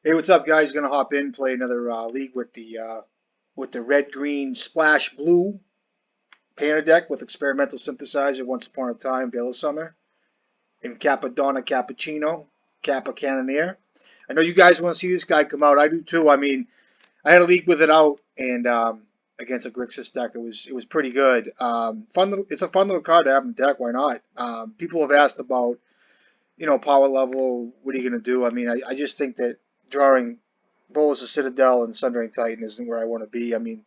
Hey, what's up, guys? Gonna hop in, play another league with the red, green, splash, blue Panda deck with experimental synthesizer. Once upon a time, Veil of Summer, and Kappa Donna Cappuccino, Kappa Cannoneer. I know you guys want to see this guy come out. I do too. I mean, I had a league with it out, and against a Grixis deck, it was pretty good. It's a fun little card to have in the deck. Why not? People have asked about power level. What are you gonna do? I mean, I just think that drawing Bolas of Citadel and Sundering Titan isn't where I want to be. I mean,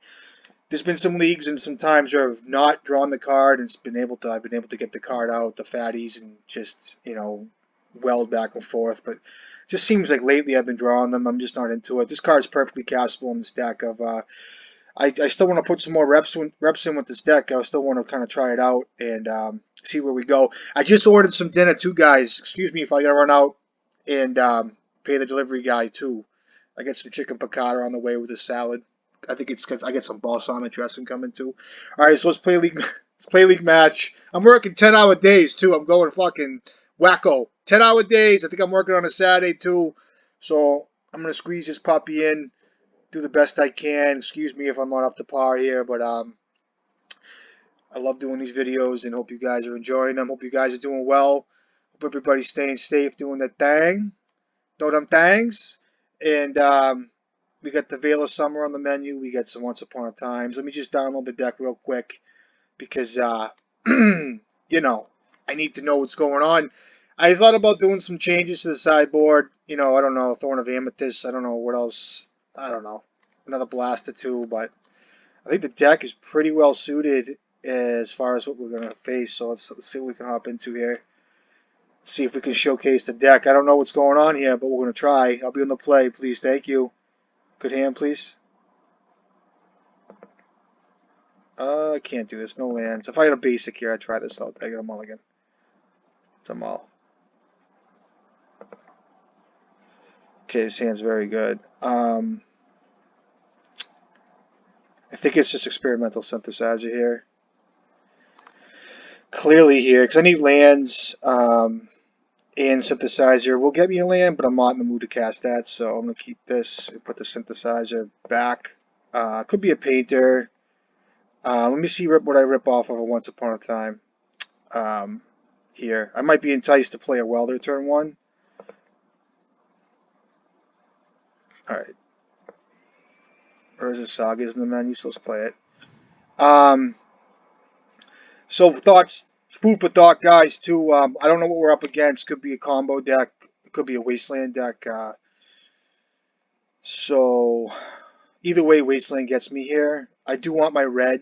there's been some leagues and some times where I've not drawn the card and I've been able to get the card out, the fatties, and just weld back and forth. But it just seems like lately I've been drawing them. I'm just not into it. This card's perfectly castable in this deck. I still want to put some more reps in with this deck. I still want to kind of try it out and see where we go. I just ordered some dinner too, guys. Excuse me if I gotta run out and pay the delivery guy too. I get some chicken piccata on the way with a salad. I think it's because I get some balsamic dressing coming too. All right, so let's play league. Let's play league match. I'm working 10-hour days too. I'm going fucking wacko. 10-hour days. I think I'm working on a Saturday too. So I'm gonna squeeze this puppy in, do the best I can. Excuse me if I'm not up to par here, but I love doing these videos and hope you guys are enjoying them. Hope you guys are doing well. Hope everybody's staying safe, doing their thing. Know them things. And we got the Veil of Summer on the menu. We got some Once Upon a Times. Let me just download the deck real quick because I need to know what's going on. I thought about doing some changes to the sideboard. I don't know, Thorn of Amethyst. I don't know what else. I don't know. Another blast or two, but I think the deck is pretty well suited as far as what we're going to face. So let's see what we can hop into here. See if we can showcase the deck. I don't know what's going on here, but we're going to try. I'll be on the play, please. Thank you. Good hand, please. I can't do this. No lands. If I had a basic here, I'd try this out. I get a mulligan. It's a mull. Okay, this hand's very good. I think it's just experimental synthesizer here. Clearly here, because I need lands and synthesizer will get me a land, but I'm not in the mood to cast that, so I'm going to keep this and put the synthesizer back. Could be a painter. Let me see what I rip off of a Once Upon a Time here. I might be enticed to play a welder turn one. Alright. Where's the Sagas in the menu? So let's play it. So thoughts, food for thought, guys, too. I don't know what we're up against. Could be a combo deck. It could be a Wasteland deck. So either way, Wasteland gets me here. I do want my red.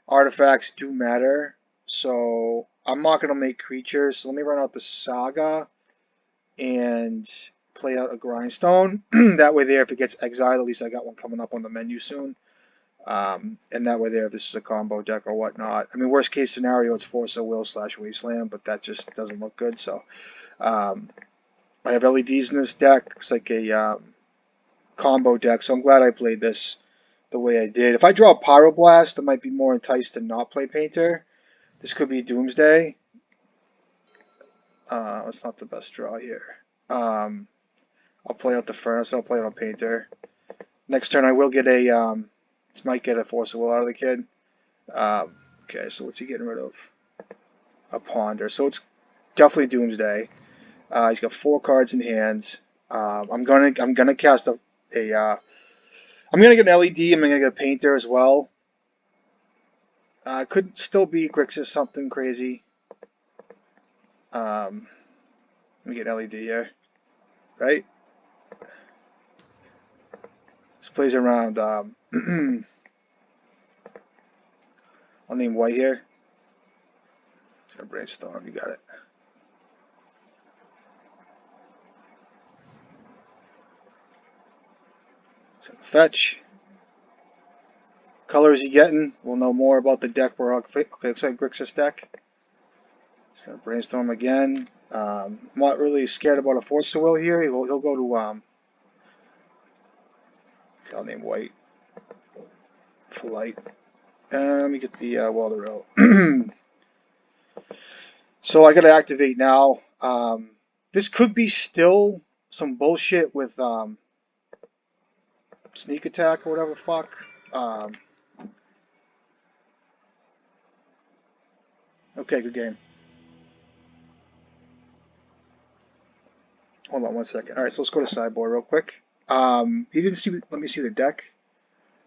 Artifacts do matter. So I'm not going to make creatures. So let me run out the Saga and play out a Grindstone. That way there, if it gets exiled, at least I got one coming up on the menu soon. And that way there, if this is a combo deck or whatnot. I mean, worst case scenario, it's Force of Will / Wasteland, but that just doesn't look good. So I have LEDs in this deck. It's like a combo deck, so I'm glad I played this the way I did. If I draw a Pyroblast, I might be more enticed to not play Painter. This could be Doomsday. It's not the best draw here. I'll play out the Furnace. I'll play out a Painter. Next turn, I will get a. This might get a Force of Will out of the kid. Okay, so what's he getting rid of? A Ponder. So it's definitely Doomsday. He's got 4 cards in hand. I'm gonna cast I'm gonna get an LED. I'm gonna get a Painter as well. Could still be Grixis something crazy. Let me get LED here, right? This plays around. I'll name white here. Brainstorm, you got it. So fetch. Color is he getting? We'll know more about the deck. Okay, looks like Grixis deck. He's gonna brainstorm again. I'm not really scared about a Force of Will here. He'll go to okay, I'll name white for light. Let me get the welder out. So I gotta activate now. This could be still some bullshit with sneak attack or whatever the fuck. Okay, good game. Hold on one second. All right, so let's go to sideboard real quick. He didn't see. Let me see the deck.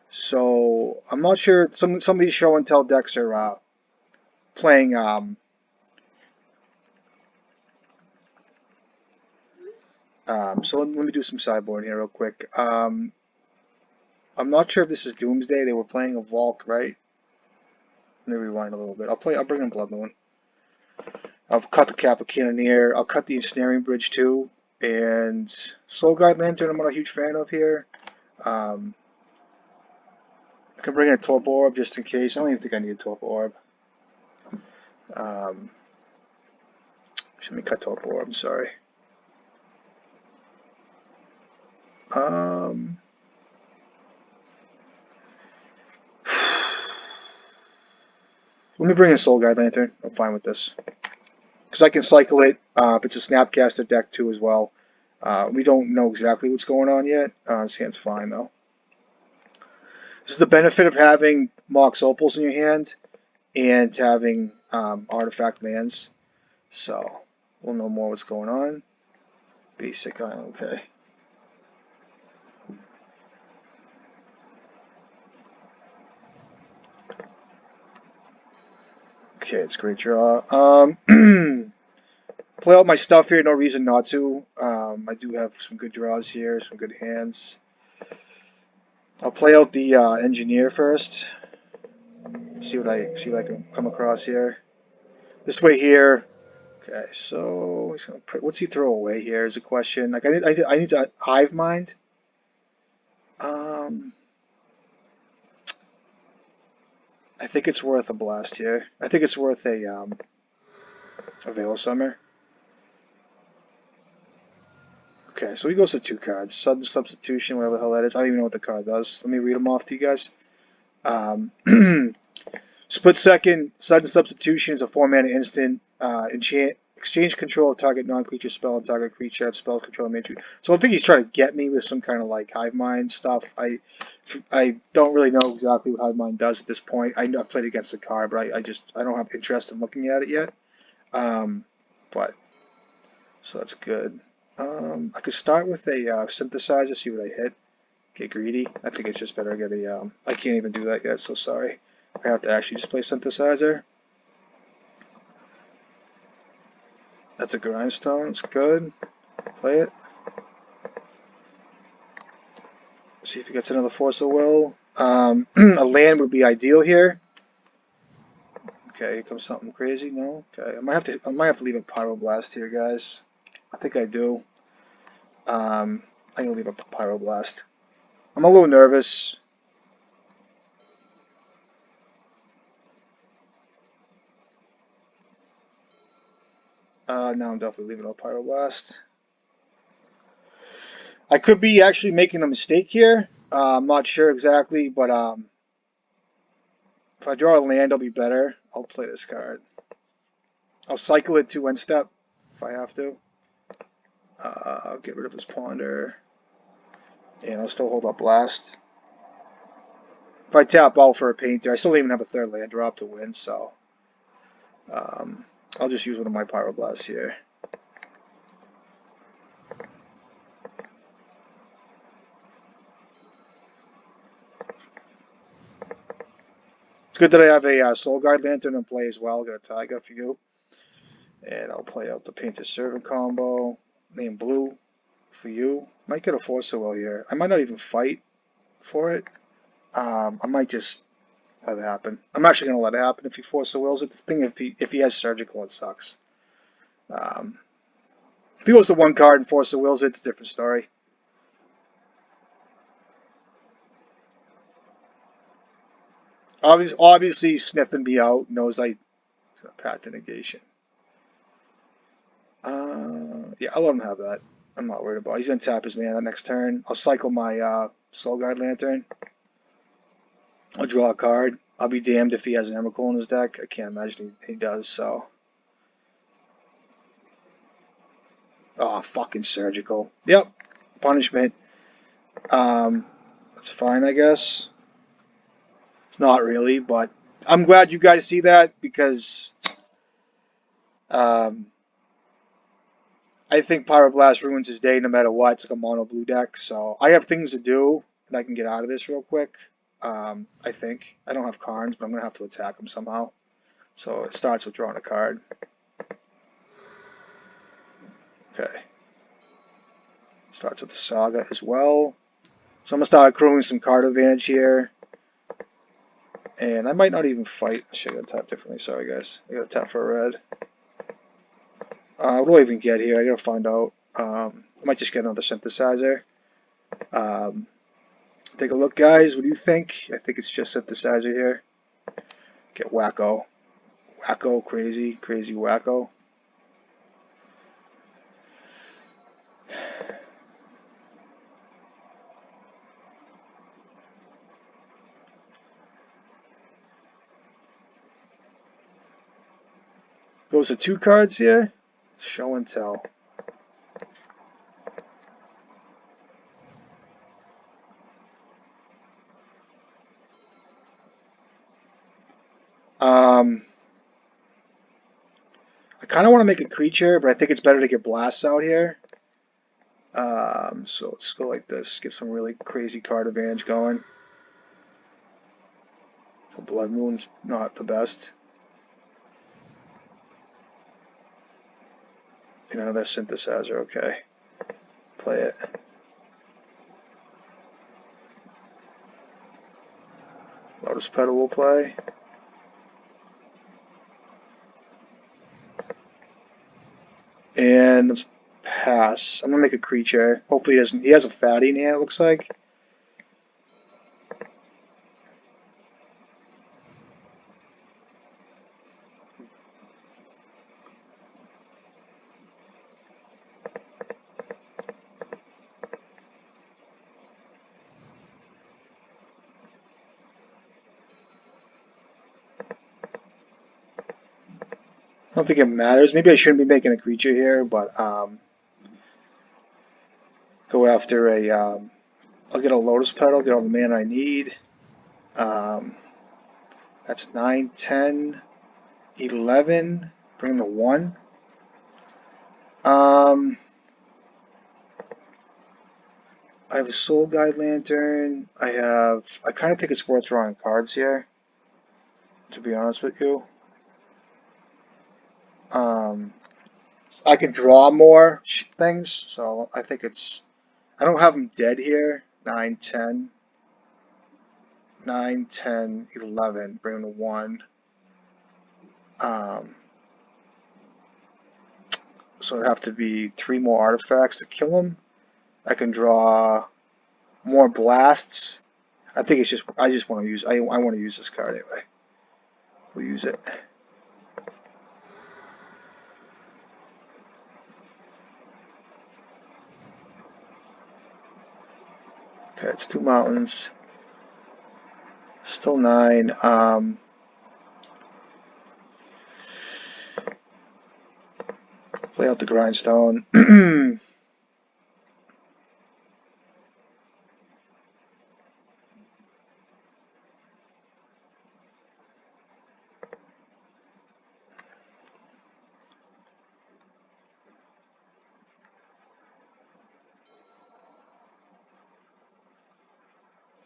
So I'm not sure. Some of these show and tell decks are playing. So let me do some sideboard here real quick. I'm not sure if this is Doomsday. They were playing a Volk, right? Let me rewind a little bit. I'll bring in Blood Moon. I'll cut the Kappa Cannoneer. I'll cut the Ensnaring Bridge too. And Soul Guide Lantern, I'm not a huge fan of here. I can bring in a Torpor Orb just in case. I don't even think I need a Torpor Orb. Let me cut Torpor Orb, I'm sorry. Let me bring in Soul Guide Lantern. I'm fine with this. Because I can cycle it if it's a Snapcaster deck too as well. We don't know exactly what's going on yet. This hand's fine though. This is the benefit of having Mox Opals in your hand and having artifact lands. So we'll know more what's going on. Basic Island, okay. Okay, it's a great draw. Play out my stuff here, no reason not to. I do have some good draws here, some good hands. I'll play out the engineer first. See what I can come across here. This way here. Okay, so what's he throw away here is a question. Like I need to hive mind. I think it's worth a blast here. I think it's worth a Veil of Summer. Okay, so he goes to 2 cards. Sudden Substitution, whatever the hell that is. I don't even know what the card does. Let me read them off to you guys. Split Second, Sudden Substitution is a 4-mana instant. Exchange control of target non-creature spell and target creature have spells control matrix. So I think he's trying to get me with some kind of like hive mind stuff. I don't really know exactly what hive mind does at this point. I've played against the card, but I don't have interest in looking at it yet. But so that's good. I could start with a synthesizer, see what I hit. Get greedy. I think it's just better to get a. I can't even do that yet, so sorry. I have to actually just play synthesizer. That's a grindstone. It's good. Play it. See if he gets another Force of Will. A land would be ideal here. Okay, here comes something crazy. No. Okay, I might have to leave a Pyroblast here, guys. I think I do. I'm gonna leave a Pyroblast. I'm a little nervous. Now I'm definitely leaving a Pyroblast. I could be actually making a mistake here. I'm not sure exactly, but if I draw a land, I'll be better. I'll play this card. I'll cycle it to end step if I have to. I'll get rid of his Ponder. And I'll still hold up Blast. If I tap out for a Painter, I still don't even have a 3rd land drop to win, so I'll just use one of my Pyroblasts here. It's good that I have a Soul Guide Lantern in play as well. Got a Taiga for you. And I'll play out the Painter Servant combo. Name blue for you. Might get a Force of Will here. I might not even fight for it. I might just let it happen. I'm actually going to let it happen if he Force of Wills it. The thing, if he has Surgical, it sucks. If he goes to 1 card and Force of Wills it, it's a different story. Obviously, sniffing me out, knows I path to negation. Yeah, I'll let him have that. I'm not worried about it. He's going to tap his mana next turn. I'll cycle my Soul Guide Lantern. I'll draw a card. I'll be damned if he has an Emrakul in his deck. I can't imagine he does, so. Oh, fucking surgical. Yep. Punishment. That's fine, I guess. It's not really, but I'm glad you guys see that because um, I think Pyroblast ruins his day no matter what. It's like a mono blue deck, so I have things to do and I can get out of this real quick. I think I don't have cards, but I'm gonna have to attack him somehow. So it starts with drawing a card. Okay. Starts with the Saga as well. So I'm gonna start accruing some card advantage here. And I might not even fight. I should have tapped differently. Sorry, guys. I gotta tap for a red. What do I even get here? I gotta find out. I might just get another synthesizer. Um, take a look, guys. What do you think? I think it's just synthesizer here. Get wacko. Wacko, crazy, crazy wacko. Goes to 2 cards here. Show and tell. I kind of want to make a creature, but I think it's better to get blasts out here. So let's go like this. Get some really crazy card advantage going. So Blood Moon's not the best. Another synthesizer, okay. Play it. Lotus Petal will play. And let's pass. I'm gonna make a creature. Hopefully he doesn't. He has a fatty in hand, it looks like. I don't think it matters. Maybe I shouldn't be making a creature here, but go after a. I'll get a Lotus Petal, get all the mana I need. That's 9, 10, 11. Bring the 1. I have a Soul Guide Lantern. I kind of think it's worth drawing cards here, to be honest with you. I can draw more things, so I think it's. I don't have them dead here. 9, 10. 9, 10, 11. Bring them to 1. So it'd have to be 3 more artifacts to kill him. I can draw more blasts. I think it's just. I just want to use. I want to use this card anyway. We'll use it. Okay, it's 2 mountains. Still 9. Play out the grindstone.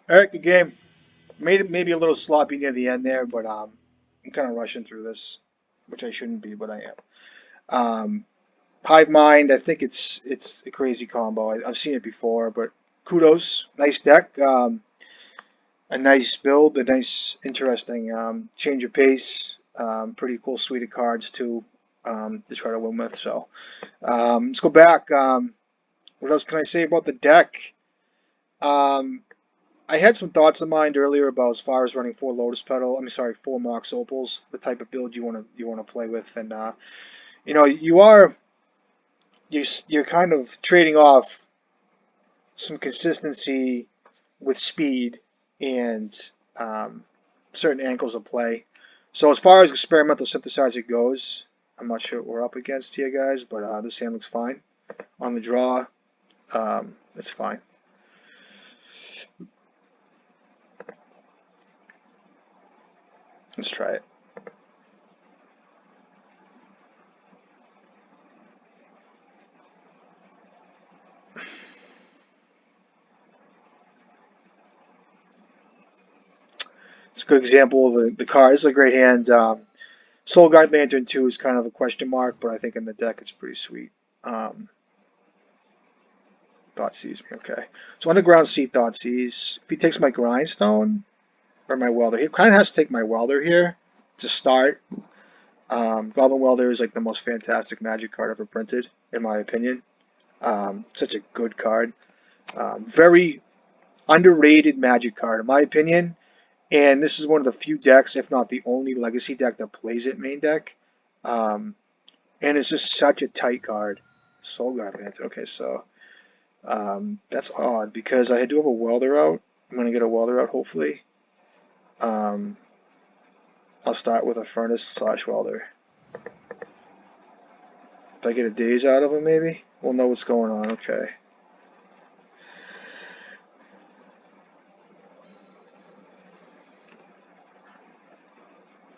Alright, good game. Made it maybe a little sloppy near the end there, but I'm kind of rushing through this, which I shouldn't be, but I am. Hive Mind, I think it's a crazy combo. I've seen it before, but kudos. Nice deck. A nice build, a nice, interesting change of pace. Pretty cool suite of cards too to try to win with. So let's go back. What else can I say about the deck? Um, I had some thoughts in mind earlier about as far as running 4 Lotus Petal. I mean, sorry, 4 Mox Opals, the type of build you want to play with, and you know you're kind of trading off some consistency with speed and certain angles of play. So as far as experimental synthesizer goes, I'm not sure what we're up against here, guys, but this hand looks fine. on the draw. That's fine. Let's try it. It's a good example of the card. This is a great hand. Soul Guard Lantern 2 is kind of a question mark, but I think in the deck it's pretty sweet. Thoughtseize me, okay. So Underground Sea Thoughtseize. If he takes my Grindstone, or my Welder, he kind of has to take my Welder here to start. Goblin Welder is like the most fantastic Magic card ever printed, in my opinion. Such a good card. Very underrated Magic card, in my opinion. And this is one of the few decks, if not the only Legacy deck that plays it main deck. And it's just such a tight card. Soul Guard Lantern. Okay, so that's odd because I do have a Welder out. I'm going to get a Welder out, hopefully. I'll start with a Furnace/Welder. If I get a Daze out of him, maybe we'll know what's going on. Okay.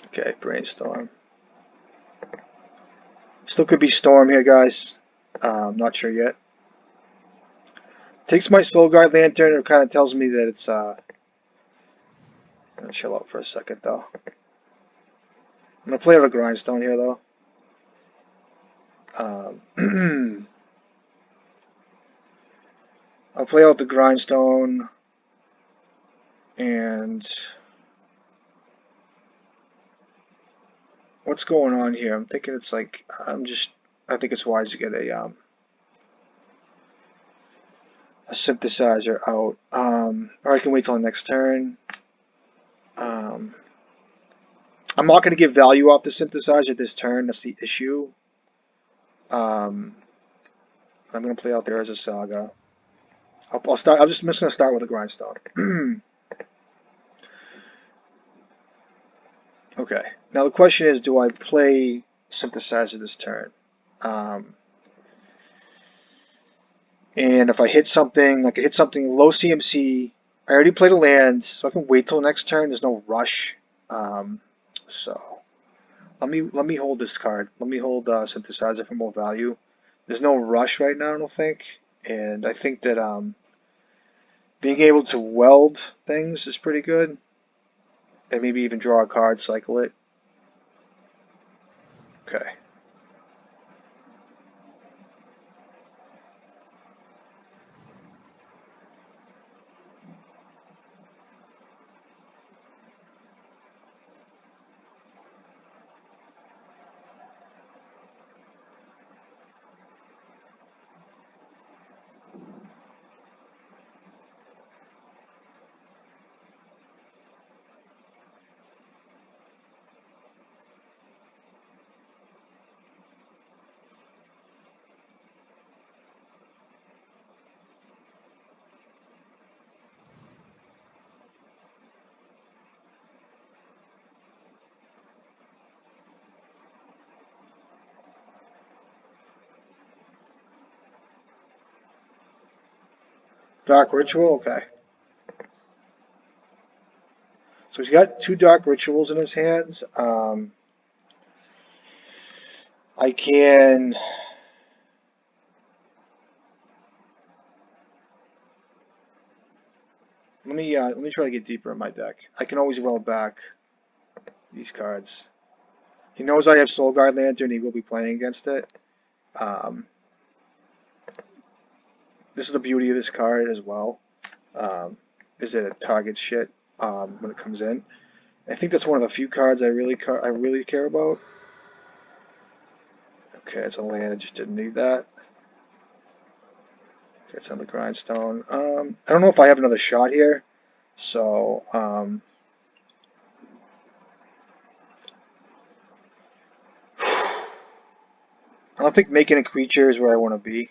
Okay, Brainstorm. Still could be Storm here, guys. Not sure yet. Takes my Soul Guard Lantern. It kind of tells me that it's. I'm gonna chill out for a second, though. I'm gonna play out a Grindstone here, though. I'll play out the Grindstone, and what's going on here? I'm thinking it's like I think it's wise to get a synthesizer out. Or I can wait till the next turn. I'm not going to give value off the synthesizer this turn. That's the issue. I'm going to play out there as a Saga. I'll start. I'm just going to start with a Grindstone. Okay. Now the question is, do I play synthesizer this turn? And if I hit something, I could hit something low CMC. I already played a land, so I can wait till next turn. There's no rush. So let me hold this card. Let me hold synthesizer for more value. There's no rush right now, I don't think, and I think that being able to weld things is pretty good, and maybe even draw a card, cycle it. Okay. Dark Ritual, okay. So he's got 2 Dark Rituals in his hands. I can. Let me try to get deeper in my deck. I can always roll back these cards. He knows I have Soul Guard Lantern. He will be playing against it. This is the beauty of this card as well. Is that it targets shit when it comes in. I think that's one of the few cards I really care about. Okay, it's a land. I just didn't need that. Okay, it's on the Grindstone. I don't know if I have another shot here, so I don't think making a creature is where I want to be.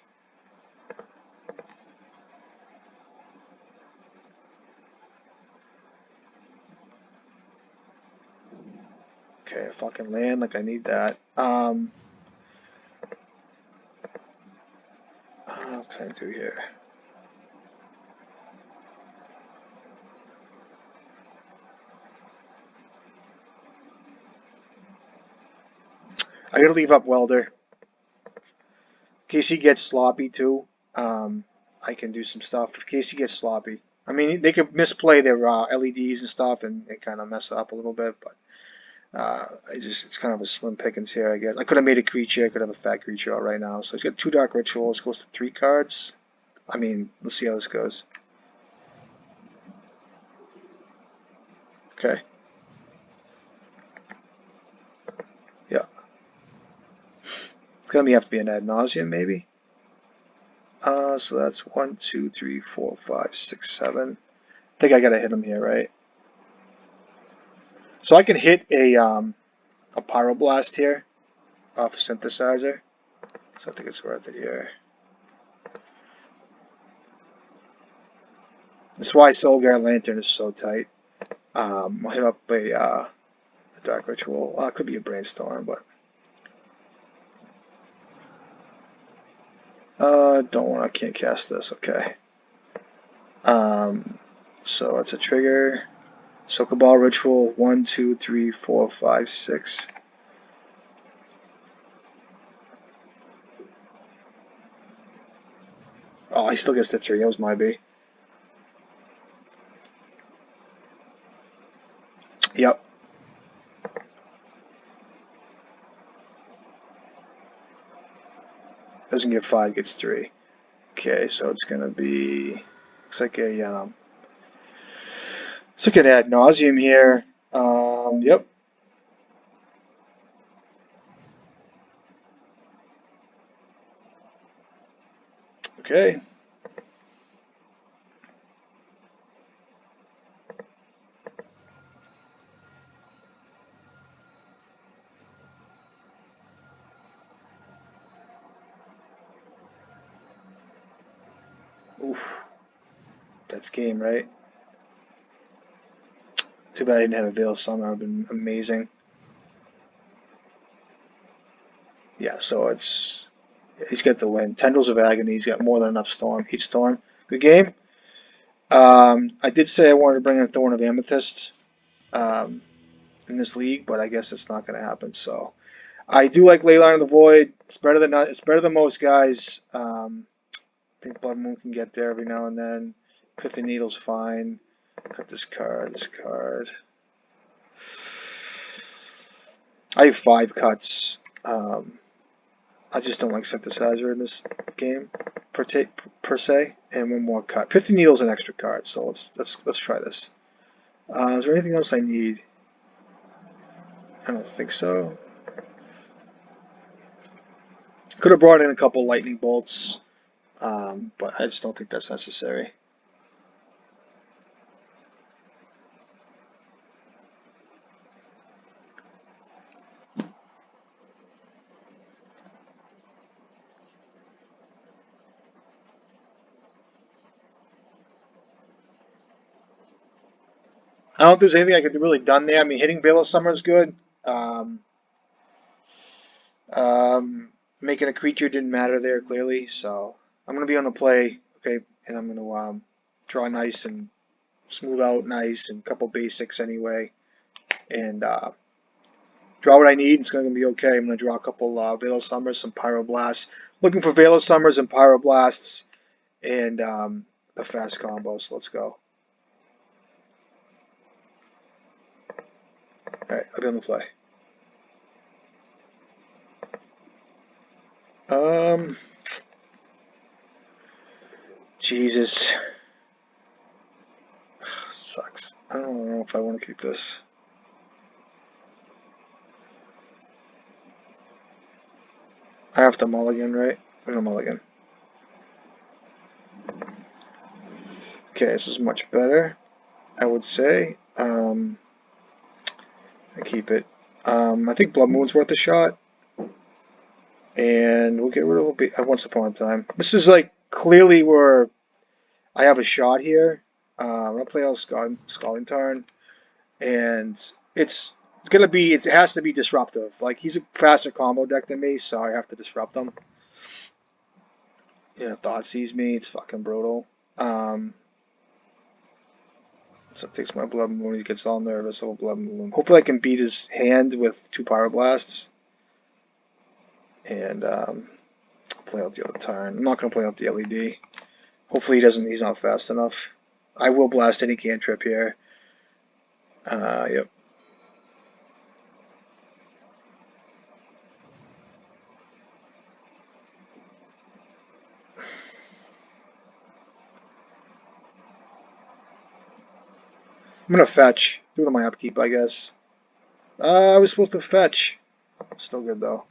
Okay, fucking land, like I need that. What can I do here? I gotta leave up Welder. In case he gets sloppy too. I can do some stuff in case he gets sloppy. I mean, they could misplay their LEDs and stuff and kind of mess it up a little bit, but it's kind of a slim pickings here, I guess. I could have made a creature. I could have a fat creature out right now. So he's got 2 Dark Rituals, goes to 3 cards. I mean, let's see how this goes. Okay. Yeah. It's gonna have to be an ad nauseum, maybe. So that's 1, 2, 3, 4, 5, 6, 7. I think I gotta hit him here, right? So I can hit a Pyroblast here off a Synthesizer. So I think it's worth it here. That's why Soulguard Lantern is so tight. I'll hit up a Dark Ritual. It could be a Brainstorm, but don't want. I can't cast this. Okay. So it's a trigger. So Cabal Ritual 1, 2, 3, 4, 5, 6. Oh, he still gets the 3. That was my B. Yep. Doesn't get 5, gets 3. Okay, so it's gonna be. Looks like a let's look at ad nauseum here. Yep. Okay. Oof. That's game, right? Too bad I didn't have a Veil of Summer. It would have been amazing. Yeah, so he's got the win. Tendrils of Agony. He's got more than enough storm. Each storm. Good game. I did say I wanted to bring in Thorn of Amethyst in this league, but I guess it's not going to happen. So I do like Leyline of the Void. It's better than most guys. I think Blood Moon can get there every now and then. Pithy Needle's fine. Cut this card. This card. I have 5 cuts. I just don't like Synthesizer in this game per se, and 1 more cut. Pithy Needle's an extra card, so let's try this. Is there anything else I need? I don't think so. Could have brought in a couple lightning bolts, but I just don't think that's necessary. I don't think there's anything I could have really done there. I mean, hitting Veil of Summer is good. Um, Making a creature didn't matter there clearly, so I'm gonna be on the play, okay, and I'm gonna draw nice and smooth out nice and a couple basics anyway, and draw what I need. It's gonna be okay. I'm gonna draw a couple Veil of Summers, some Pyroblasts. Looking for Veil of Summers and Pyroblasts and the fast combo. So let's go. All right, I'll be on the play. Jesus. Sucks. I don't know if I want to keep this. I have to mulligan, right? I'm gonna mulligan. Okay, this is much better, I would say. I keep it. I think Blood Moon's worth a shot. And we'll get rid of Once Upon a Time. This is like clearly where I have a shot here. I'm gonna play out Scalding Tarn, and it's gonna be. It has to be disruptive. Like he's a faster combo deck than me, so I have to disrupt him. You know, thought sees me. It's fucking brutal. So it takes my blood moon. He gets all nervous. I'll blood moon. Hopefully I can beat his hand with 2 power blasts. And play out the other turn. I'm not gonna play out the LED. Hopefully he's not fast enough. I will blast any cantrip here. Yep. I'm gonna fetch. Do it on my upkeep, I guess. I was supposed to fetch. Still good though.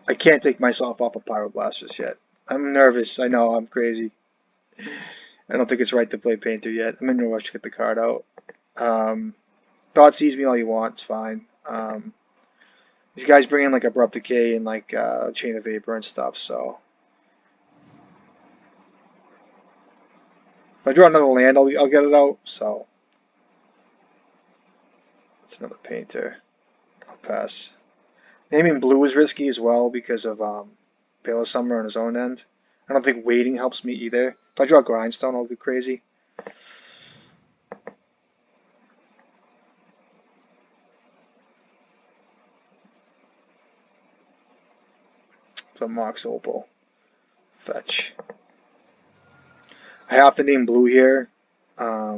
I can't take myself off of Pyroblast just yet. I'm nervous. I know, I'm crazy. I don't think it's right to play Painter yet. I'm in no rush to get the card out. Thought sees me all you want. It's fine. These guys bring in like Abrupt Decay and like Chain of Vapor and stuff, so. If I draw another land, I'll get it out, so. It's another Painter. I'll pass. Naming blue is risky as well because of Veil of Summer on his own end. I don't think waiting helps me either. If I draw Grindstone, I'll get crazy. So Mox Opal. Fetch. I have to name blue here. I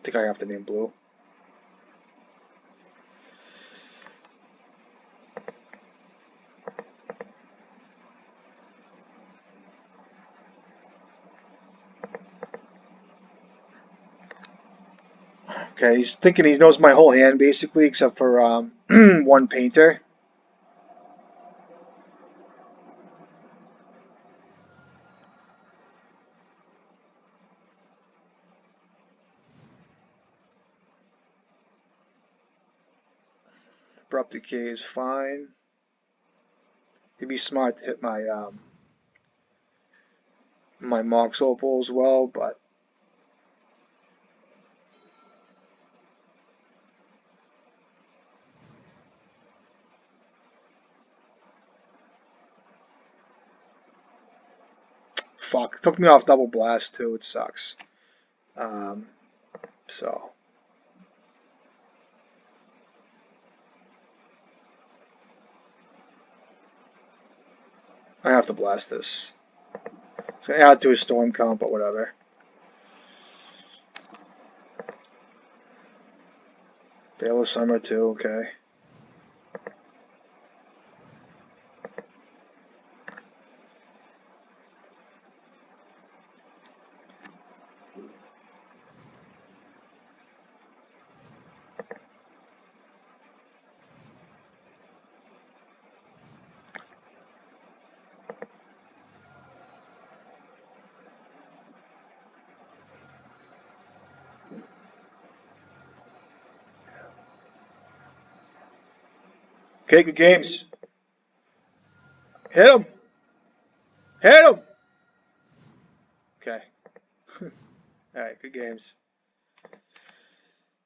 think I have to name blue. Okay, he's thinking he knows my whole hand basically, except for one Painter. Abrupt Decay is fine. He'd be smart to hit my my Mox Opal as well, but fuck. Took me off double blast too. It sucks. So I have to blast this. It's gonna add to his storm count, but whatever. Veil of Summer too, okay. Okay, good games. Hit him! Hit him! Okay. Alright, good games.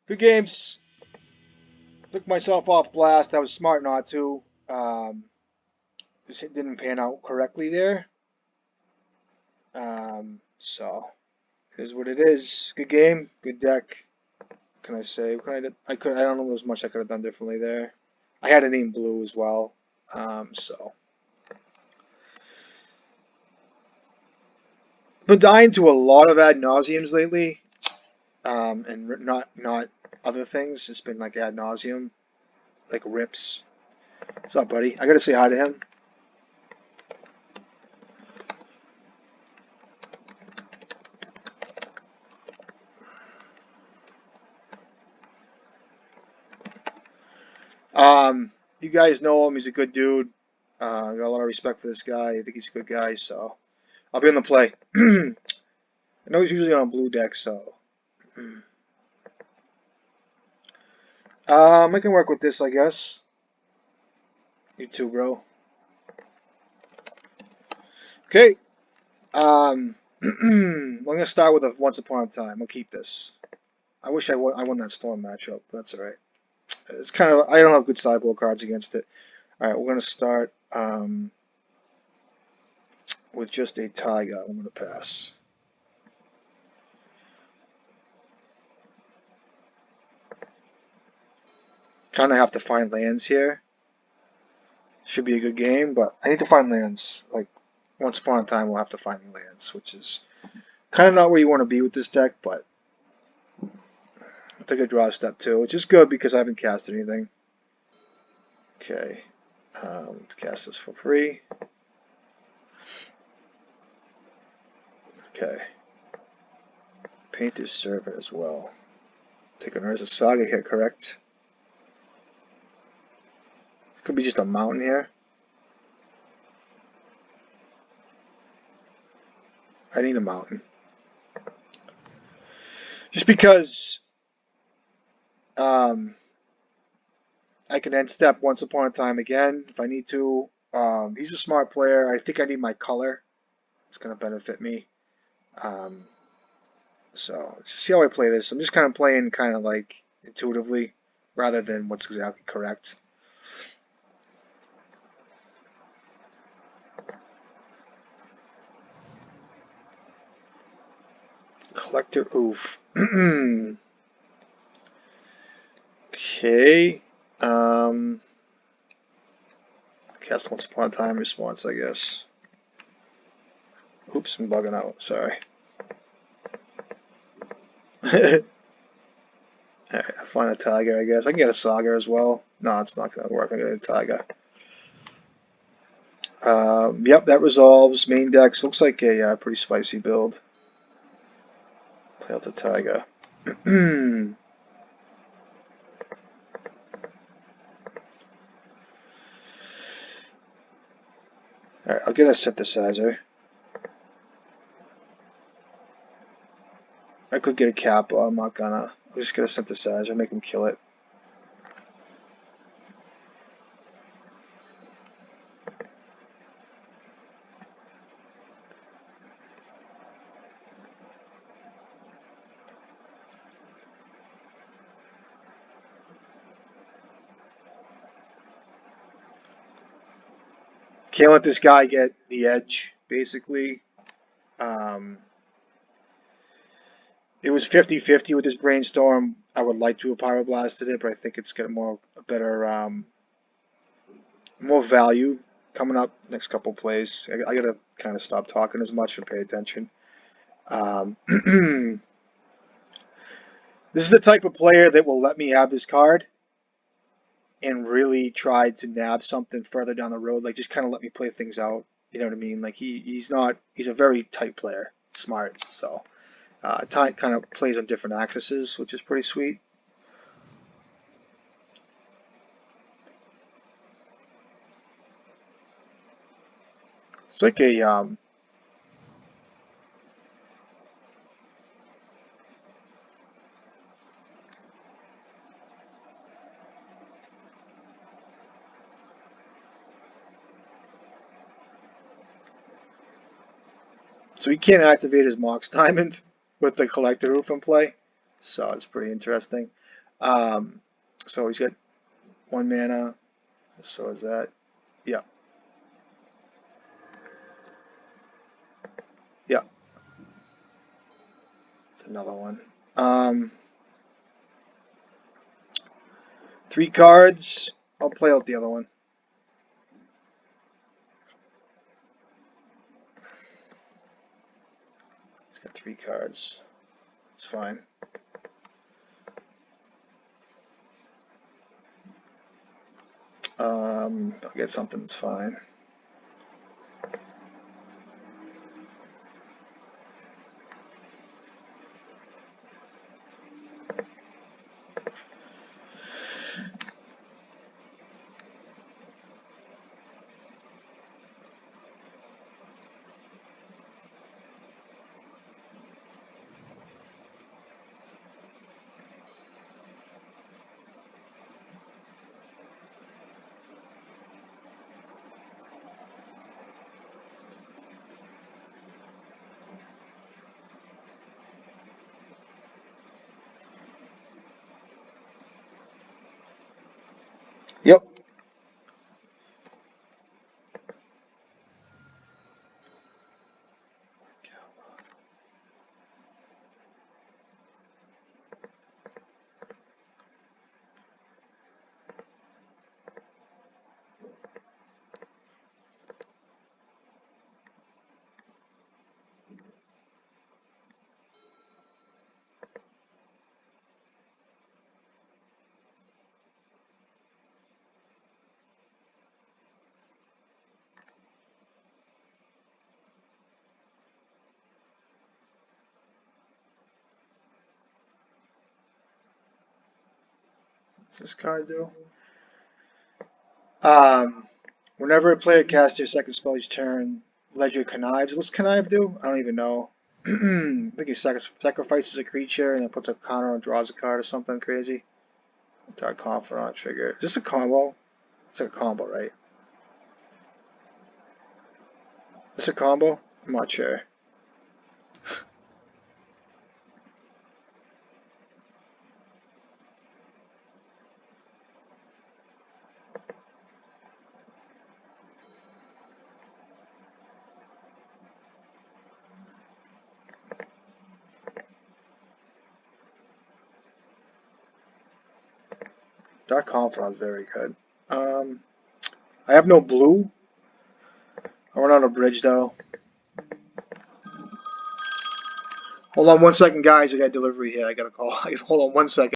Good games. Took myself off blast. I was smart not to. Just didn't pan out correctly there. So it is what it is. Good game. Good deck. What can I say? What can I don't know there's much I could have done differently there. I had to name blue as well. So been dying to a lot of ad nauseums lately. And not other things. It's been like ad nauseum, like rips. What's up, buddy? I gotta say hi to him. You guys know him. He's a good dude. Got a lot of respect for this guy. I think he's a good guy. So I'll be on the play. I know he's usually on a blue deck, so I can work with this, I guess. You too, bro. Okay. I'm gonna start with a Once Upon a Time. I'll keep this. I wish I won that Storm matchup, but that's alright. It's kind of, I don't have good sideboard cards against it. Alright, we're gonna start with just a Taiga. I'm gonna pass. Kind of have to find lands here. Should be a good game, but I need to find lands. Like, Once Upon a Time, we'll have to find lands, which is kind of not where you want to be with this deck, but I think I draw step 2, which is good because I haven't cast anything. Okay, cast this for free. Okay, Painter's Servant as well. Take an Urza Saga here, correct? Could be just a mountain here. I need a mountain. Just because I can end step Once Upon a Time again if I need to. He's a smart player. I think I need my color. It's going to benefit me. So let's just see how I play this. I'm just kind of playing kind of like intuitively rather than what's exactly correct. Collector Oof. Okay. Cast Once Upon a Time response, I guess. Oops, I'm bugging out. Sorry. Alright, I find a Tiger, I guess. I can get a Saga as well. No, it's not going to work. I get a Tiger. Yep, that resolves. Main decks. Looks like a pretty spicy build. Play out the Tiger. Alright, I'll get a synthesizer. I could get a Kappa. I'm not gonna. I'll just get a synthesizer. Make him kill it. Can't let this guy get the edge, basically. It was 50-50 with this brainstorm. I would like to have Pyroblasted it, but I think it's got a better, more value coming up next couple plays. I gotta kind of stop talking as much and pay attention. This is the type of player that will let me have this card and really try to nab something further down the road. Like, just kind of let me play things out. You know what I mean? Like, he's a very tight player, smart. So, kind of plays on different axes, which is pretty sweet. It's like a, so he can't activate his Mox Diamond with the Collector Roof in play. So it's pretty interesting. So he's got 1 mana. So is that, yeah. Yeah. It's another one. 3 cards. I'll play out the other one. He's got 3 cards. It's fine. I'll get something that's fine. Yep. What's this card do? Um, Whenever a player casts their second spell each turn, Ledger connives. What's connive do? I don't even know. I think he sacrifices a creature and then puts a counter and draws a card or something crazy. Dark Confidant trigger. Is this a combo? It's like a combo, right? Is this a combo? I'm not sure. Dark Confidant is very good. Um, I have no blue. I went on a bridge though. Hold on 1 second, guys. I got delivery here. I got a call. Hold on 1 second.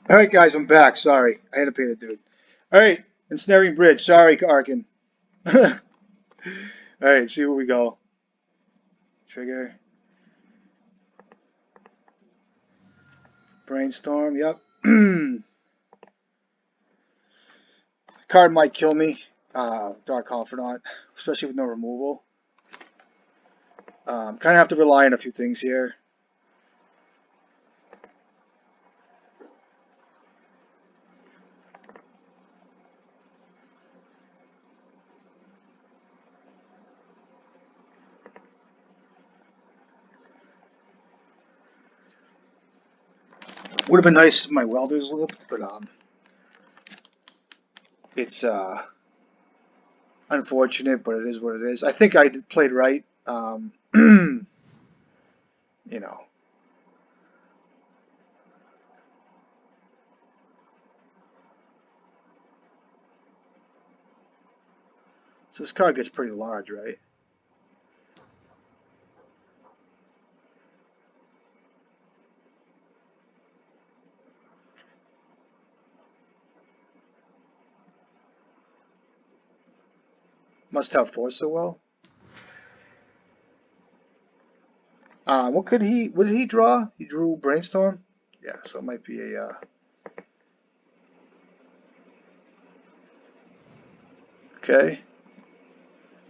All right, guys. I'm back. Sorry. I had to pay the dude. All right. Ensnaring Bridge. Sorry, Arkin. All right. See where we go. Trigger. Brainstorm. Yep. Card might kill me. Dark Confidant, especially with no removal. Kind of have to rely on a few things here. Would have been nice if my welders lived, but it's unfortunate, but it is what it is. I think I played right. You know, so this card gets pretty large, right? Must have force so well. What could he? What did he draw? He drew Brainstorm. Yeah, so it might be a. Okay.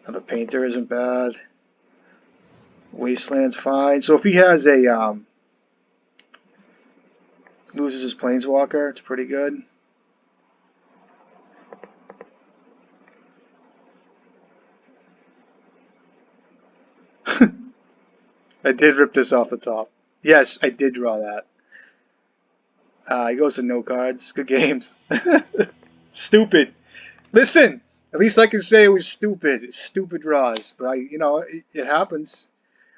Now the painter isn't bad. Wasteland's fine. So if he has a loses his Planeswalker, it's pretty good. I did rip this off the top. Yes, I did draw that. He goes to no cards. Good games. Stupid. Listen, At least I can say it was stupid. Stupid draws. But it happens.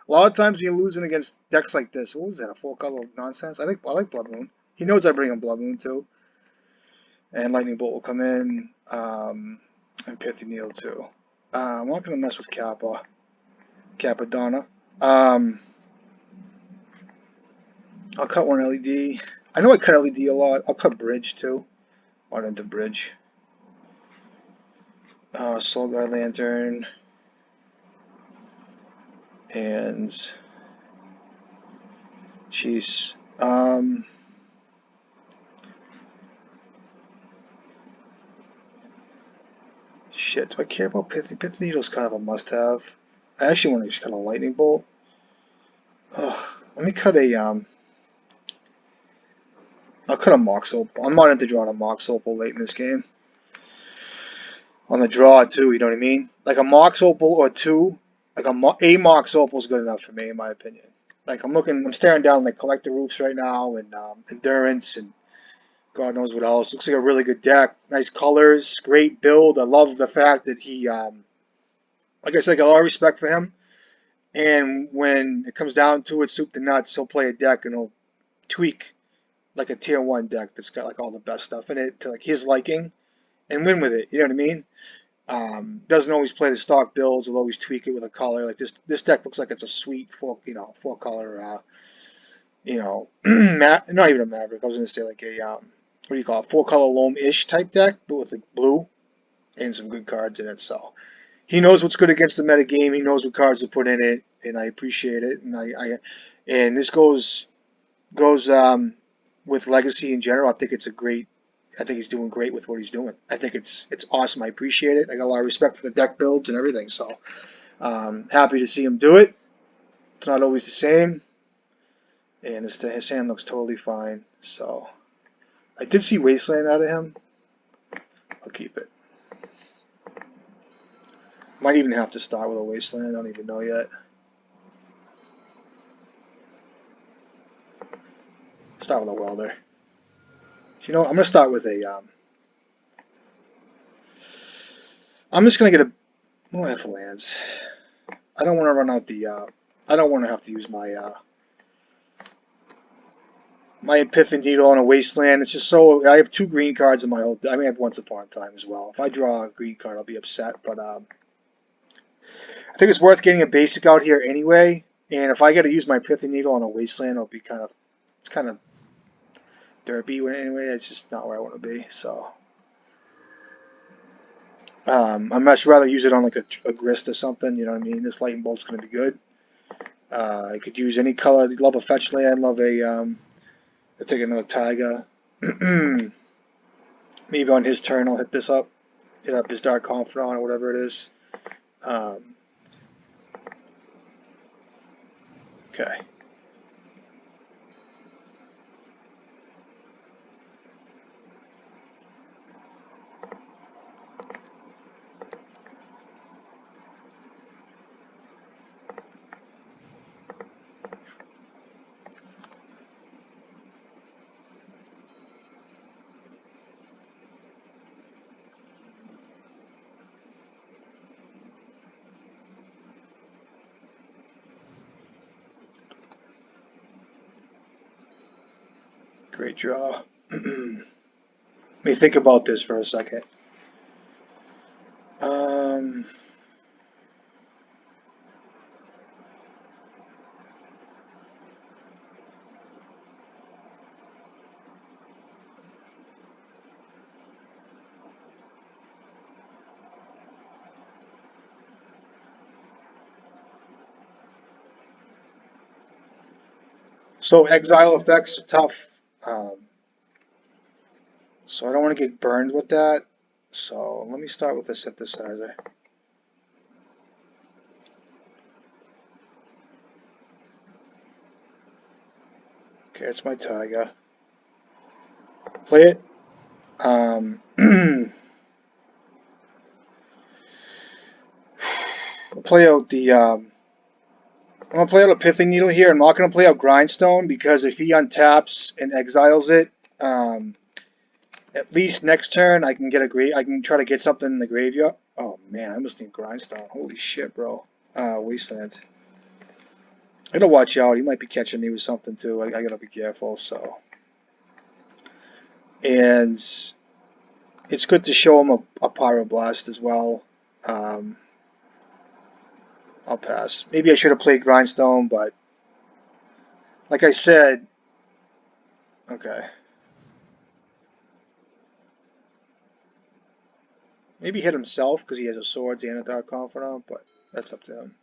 A lot of times when you're losing against decks like this, what was that? A 4-color nonsense? I like Blood Moon. He knows I bring him Blood Moon too. And Lightning Bolt will come in. And Pithy Needle too. I'm not gonna mess with Kappa. Kappadonna. I'll cut one LED. I know I cut LED a lot. I'll cut Bridge too. Right into Bridge. Soul Guide Lantern. And jeez. Shit, do I care about Pithy? Pithy Needle's kind of a must-have. I actually want to just cut a Lightning Bolt. Ugh. Let me cut a I'll cut a Mox Opal. I'm not into drawing a Mox Opal late in this game. On the draw too, you know what I mean? Like a Mox Opal or two, like a Mox Opal is good enough for me, in my opinion. Like I'm staring down like Collector Roofs right now, and Endurance, and God knows what else. Looks like a really good deck. Nice colors, great build. I love the fact that he, like I said, I got a lot of respect for him. And when it comes down to it, soup to nuts, he'll play a deck and he'll tweak like a tier 1 deck that's got like all the best stuff in it to like his liking and win with it. You know what I mean? Doesn't always play the stock builds. Will always tweak it with a color. Like this deck looks like it's a sweet 4-color. Not even a Maverick. I was gonna say like a what do you call it? 4-color loam-ish type deck, but with like blue and some good cards in it. So he knows what's good against the meta game. He knows what cards to put in it, and I appreciate it. And this goes with Legacy in general. I think he's doing great with what he's doing. I think it's awesome. I appreciate it. I got a lot of respect for the deck builds and everything. So happy to see him do it. It's not always the same, and his hand looks totally fine. So I did see Wasteland out of him. I'll keep it. Might even have to start with a Wasteland. I don't even know yet. Start with a Welder. You know, I'm gonna start with a. I'm just gonna get a. What do I have for lands? I don't want to run out the. I don't want to have to use my. My Epiphany Needle on a Wasteland. It's just so. I have 2 green cards in my whole. I may have Once Upon a Time as well. If I draw a green card, I'll be upset. But I think it's worth getting a basic out here anyway. And if I got to use my Epiphany Needle on a Wasteland, it'll be kind of. It's kind of derpy anyway. It's just not where I want to be. So. I'd much rather use it on like a Grist or something, you know what I mean? This Lightning Bolt's going to be good. I could use any color. Love a fetch land, love a, I'll take another Tiger. Maybe on his turn I'll hit this up. Hit up his Dark Confidant or whatever it is. Okay. Great draw. Let me think about this for a second. So exile effects are tough. So I don't want to get burned with that. So let me start with the synthesizer. Okay, it's my Tiger. Play it. I'll play out the. I'm gonna play out a Pithing Needle here. I'm not gonna play out Grindstone because if he untaps and exiles it, at least next turn I can get I can try to get something in the graveyard. Oh man, I must need Grindstone. Holy shit, bro. Wasteland. I gotta watch out. He might be catching me with something too. I gotta be careful. So, and it's good to show him a Pyroblast as well. Um, I'll pass. Maybe I should have played Grindstone, but like I said, okay. Maybe hit himself because he has a Swords and a Dark Confidant, but that's up to him.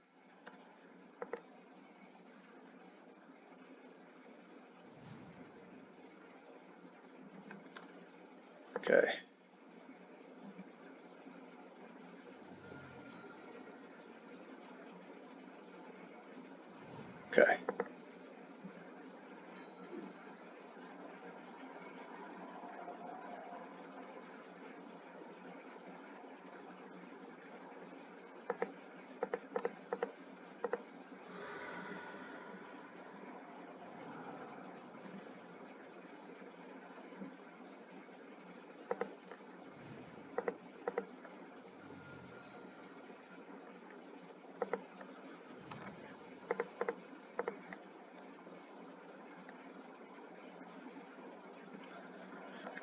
Okay. Okay.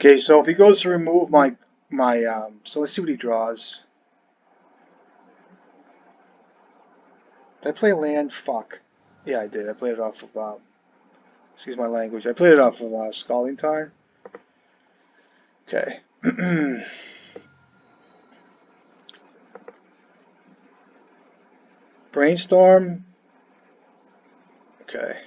Okay, so if he goes to remove so let's see what he draws. Did I play land? Fuck. Yeah, I did. I played it off of, excuse my language. I played it off of Scalding Tarn. Okay. Brainstorm. Okay.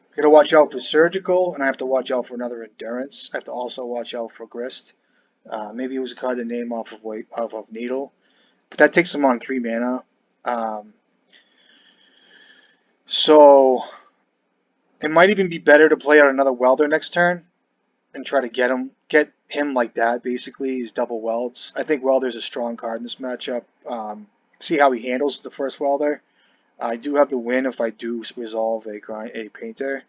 I gotta watch out for Surgical, and I have to watch out for another Endurance. I have to also watch out for Grist. Maybe it was a card to name off of Needle, but that takes him on 3 mana. Um, so it might even be better to play out another Welder next turn and try to get him like that. Basically, he's double welds. I think Welder's a strong card in this matchup. See how he handles the first Welder. I do have the win if I do resolve a painter,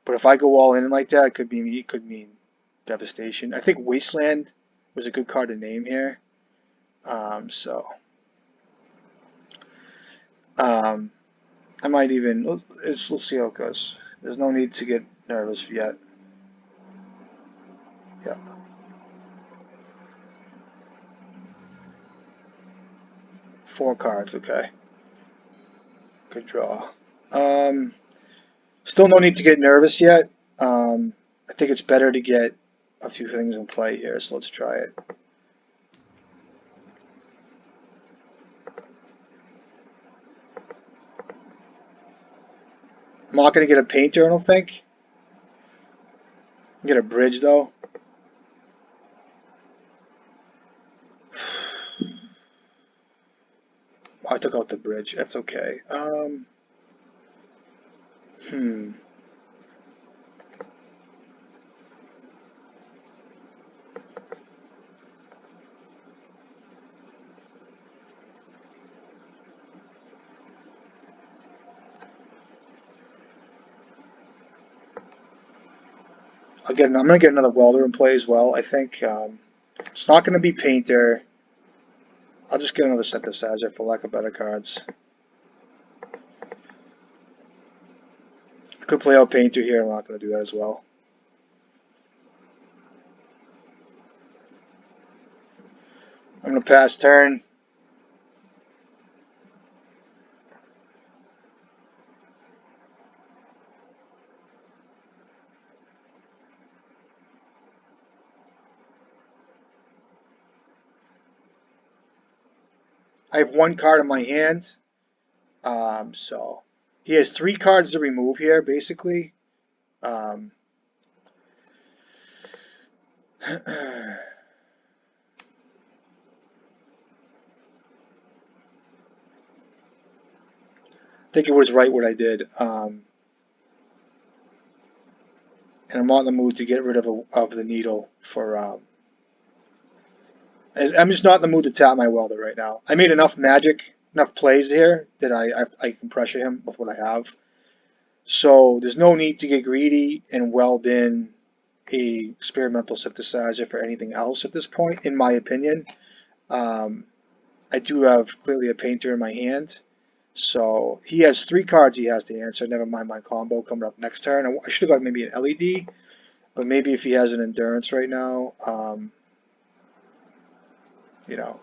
but if I go all in like that, it could mean devastation. I think Wasteland was a good card to name here. So um, I might even let's see how it goes. There's no need to get nervous yet. Yeah, 4 cards. Okay, good draw. Um, Still no need to get nervous yet. I think it's better to get a few things in play here, so let's try it. I'm not going to get a painter, I don't think. Get a bridge, though. I took out the bridge. That's okay. Hmm. I'm going to get another welder in play as well. I think it's not going to be painter. I'll just get another synthesizer for lack of better cards. I could play out painter here. I'm not going to do that as well. I'm going to pass turn. I have 1 card in my hand. So he has 3 cards to remove here, basically. Um, I think it was right what I did. and I'm not in the mood to get rid of the needle for. I'm just not in the mood to tap my welder right now. I made enough plays here that I can pressure him with what I have. So there's no need to get greedy and weld in a experimental synthesizer for anything else at this point, in my opinion. I do have clearly a painter in my hand. So he has 3 cards he has to answer. Never mind my combo coming up next turn. I should have got maybe an LED, but maybe if he has an endurance right now, you know.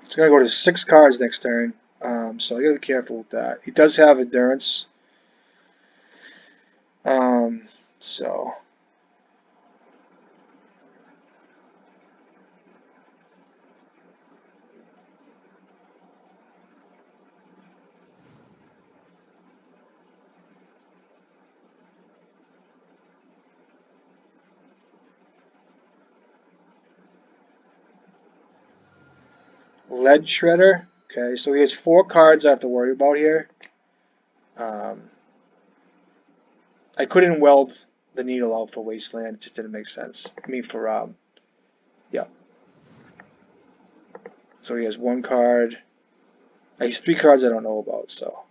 He's going to go to 6 cards next turn. So I got to be careful with that. He does have endurance. So lead shredder. Okay, so he has 4 cards I have to worry about here. I couldn't weld the needle out for Wasteland. It just didn't make sense. I mean for yeah. So he has 1 card. He has 3 cards I don't know about. So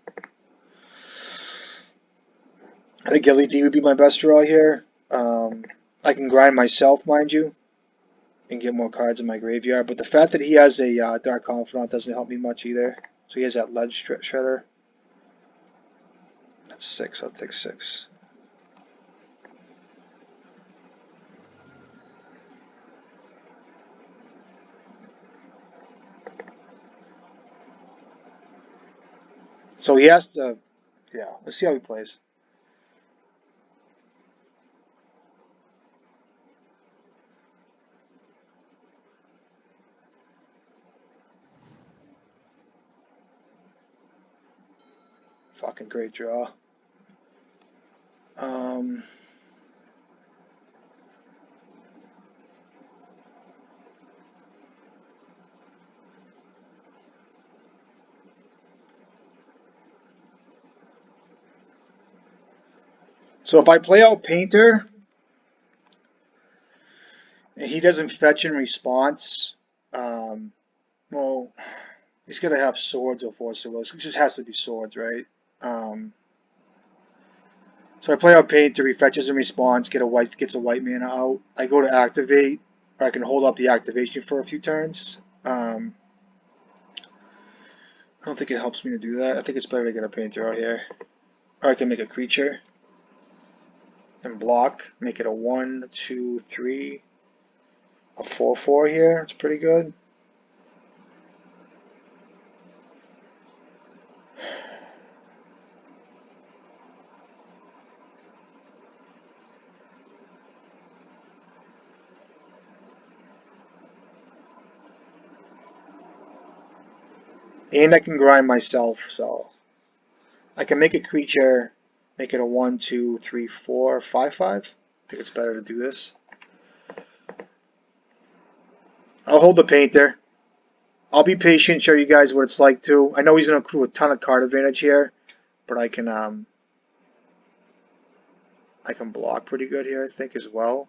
I think LED would be my best draw here. I can grind myself, mind you, and get more cards in my graveyard. But the fact that he has a Dark Confidant doesn't help me much either. So he has that lead shredder. That's 6. I'll take 6. So he has to, yeah, let's see how he plays. Fucking great draw. So if I play out Painter, and he doesn't fetch in response, well, he's gonna have swords or force of will. It just has to be swords, right? So I play out Painter, he fetches in response, gets a white mana out. I go to activate, or I can hold up the activation for a few turns. I don't think it helps me to do that. I think it's better to get a Painter out here. Or I can make a creature and block, make it a 1, 2, 3, a 4/4 here. It's pretty good. And I can grind myself, so I can make a creature, make it a 1, 2, 3, 4, 5, 5. I think it's better to do this. I'll hold the Painter. I'll be patient, show you guys what it's like too. I know he's going to accrue a ton of card advantage here, but I can block pretty good here, I think, as well.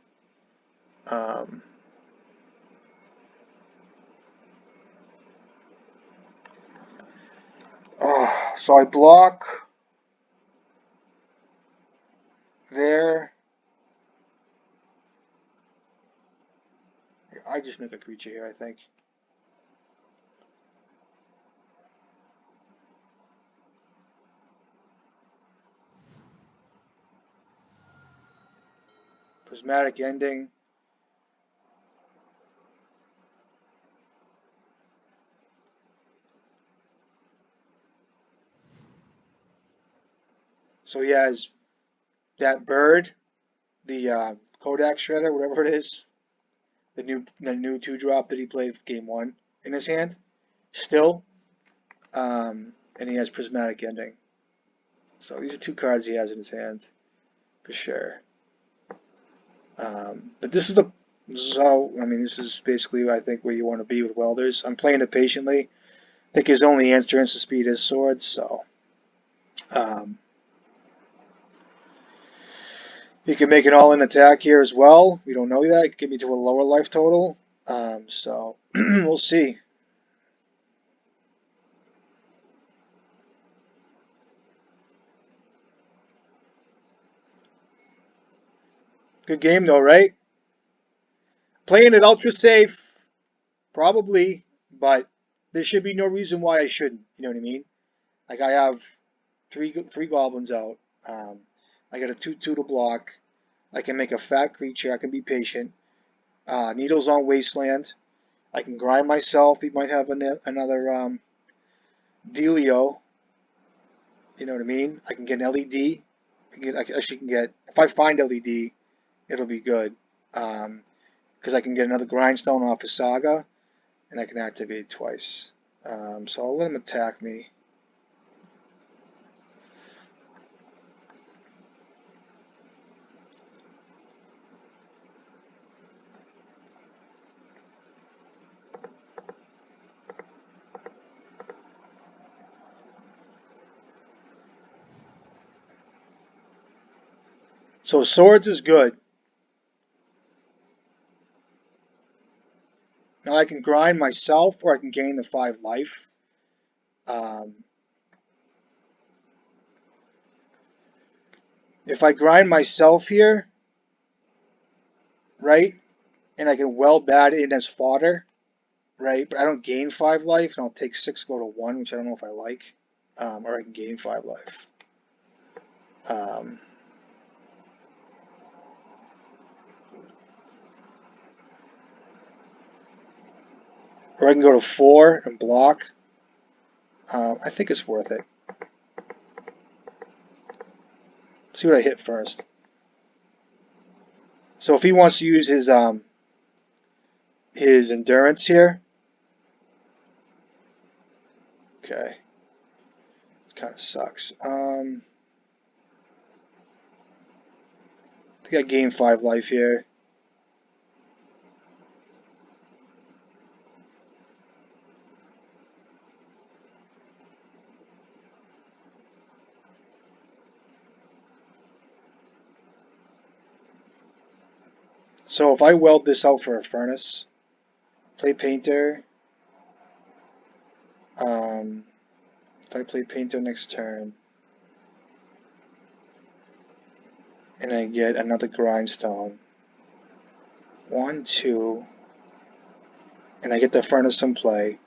So I block there. I just make a creature here, I think. Prismatic Ending. So he has that bird, the Kodak Shredder, whatever it is. the new 2-drop that he played game 1 in his hand still, and he has Prismatic Ending. So these are 2 cards he has in his hand for sure. But this is how, I mean, this is basically, I think, where you want to be with Welders. I'm playing it patiently. I think his only answer instant speed is Swords, so he can make an all-in attack here as well. We don't know that. It could get me to a lower life total. So we'll see. Good game though, right? Playing it ultra safe, probably, but there should be no reason why I shouldn't. You know what I mean? Like I have three goblins out. I got a 2/2 to block. I can make a fat creature. I can be patient. Needles on Wasteland. I can grind myself. He might have another Delio. You know what I mean? I can get an LED. I actually can get, if I find LED, it'll be good. Because I can get another Grindstone off of Saga, and I can activate twice. So I'll let him attack me. So Swords is good. Now I can grind myself, or I can gain the 5 life. If I grind myself here, right, and I can weld that in as fodder, right, but I don't gain 5 life, and I'll take 6, go to 1, which I don't know if I like, or I can gain 5 life. Or I can go to 4 and block. I think it's worth it. See what I hit first. So if he wants to use his endurance here, okay, it kind of sucks. I think I gained 5 life here. So if I weld this out for a furnace, play Painter. If I play Painter next turn, and I get another Grindstone, 1, 2, and I get the furnace in play.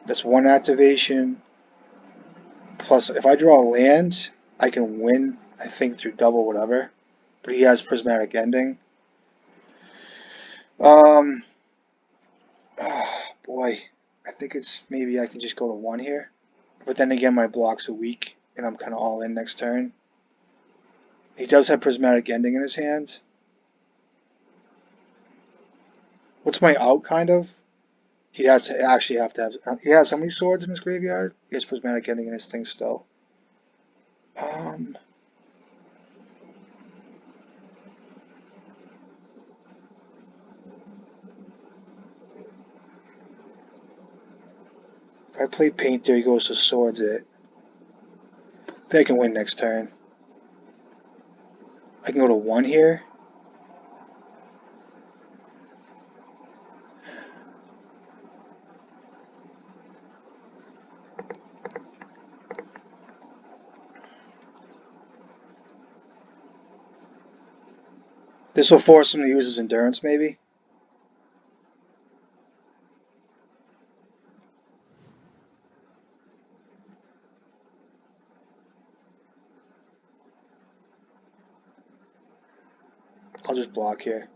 That's 1 activation. Plus, if I draw a land, I can win, I think, through double whatever. But he has Prismatic Ending. Oh boy, I think it's maybe I can just go to 1 here. But then again, my blocks are weak, and I'm kind of all in next turn. He does have Prismatic Ending in his hand. What's my out, kind of? He has to actually have to have. He has how many swords in his graveyard? He has Prismatic Ending in his thing still. If I play Painter, he goes to swords it. I think I can win next turn. I can go to 1 here. This will force him to use his endurance, maybe. I'll just block here.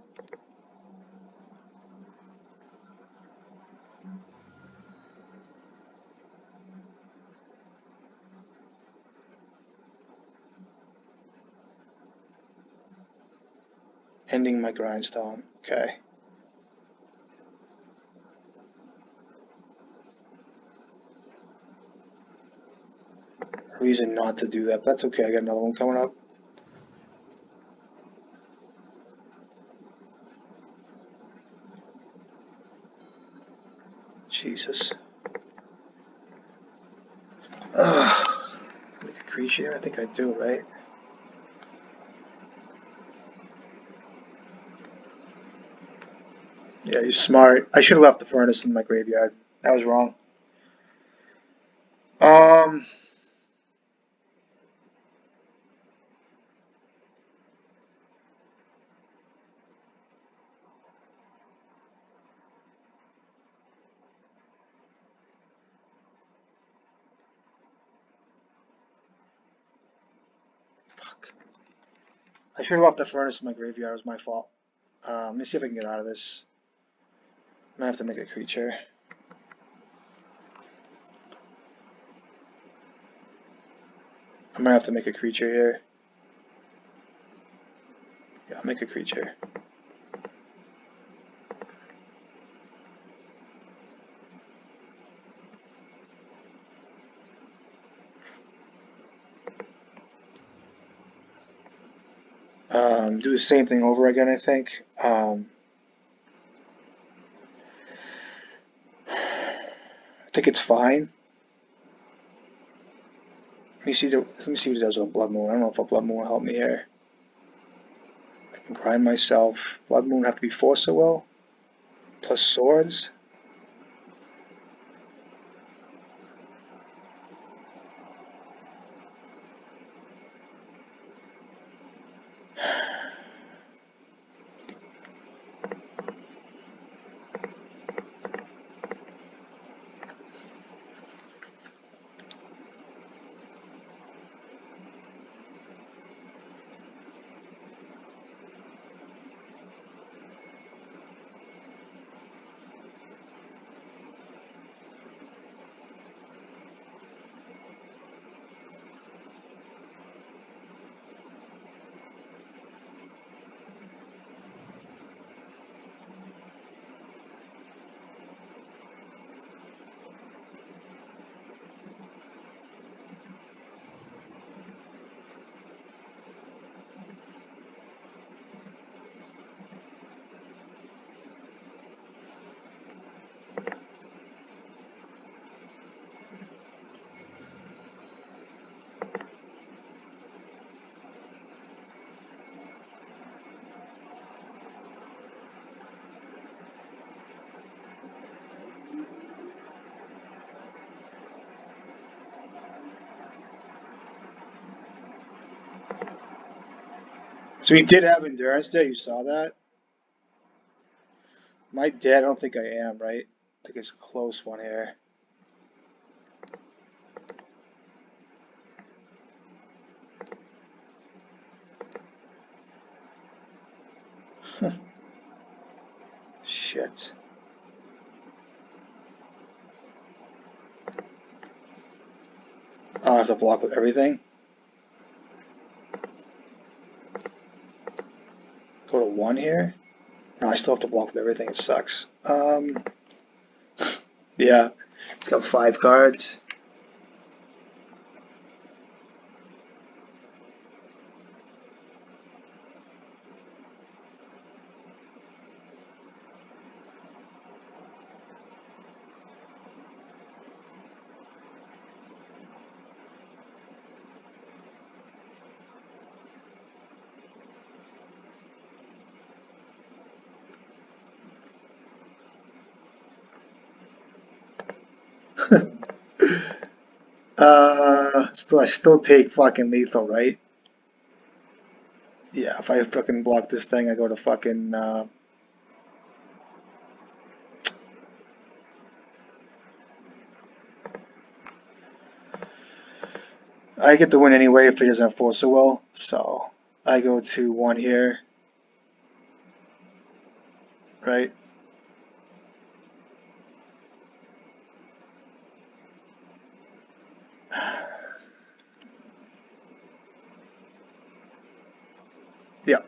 Ending my Grindstone. Okay. reason not to do that. But that's okay. I got another one coming up. Jesus. Make a creature? I think I do, right? Yeah, you're smart. I should have left the furnace in my graveyard. That was wrong. Um, fuck. I should have left the furnace in my graveyard. It was my fault. Let me see if I can get out of this. I'm gonna have to make a creature. I'm gonna have to make a creature here. Yeah, I'll make a creature. Do the same thing over again, I think. I think it's fine. Let me see what it does with a Blood Moon. I don't know if a Blood Moon will help me here. I can grind myself. Blood Moon have to be Force of Will. Plus swords. So he did have endurance there. You saw that. Am I dead? I don't think I am, right? I think it's a close one here. Shit. Oh, I have to block with everything. Go to 1 here. No, I still have to block with everything. It sucks. Yeah. It's got 5 cards. I still take fucking lethal, right? Yeah, if I fucking block this thing, I go to fucking, I get the win anyway if he doesn't have Force of Will, so I go to 1 here, right? Yeah.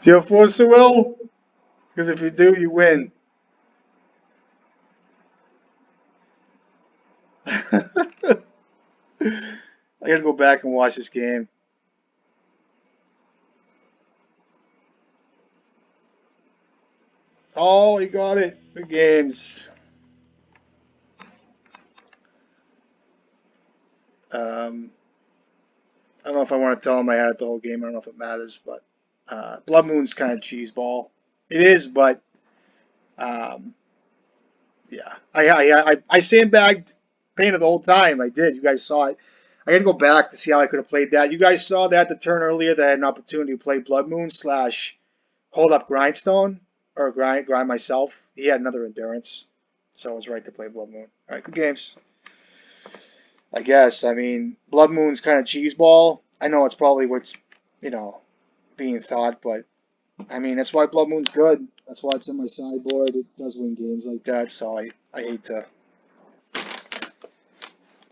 Do you have force of will? Because if you do, you win. I gotta go back and watch this game. Oh, he got it. Good games. I don't know if I want to tell him I had it the whole game. I don't know if it matters, but Blood Moon's kind of cheeseball. It is, but um, yeah. I sandbagged Painter the whole time. I did. You guys saw it. I got to go back to see how I could have played that. You guys saw that the turn earlier that I had an opportunity to play Blood Moon slash hold up Grindstone or grind myself. He had another endurance, so I was right to play Blood Moon. All right, good games. I guess. I mean, Blood Moon's kind of cheeseball. I know it's probably what's you know being thought, but I mean that's why Blood Moon's good. That's why it's in my sideboard. It does win games like that, so I hate to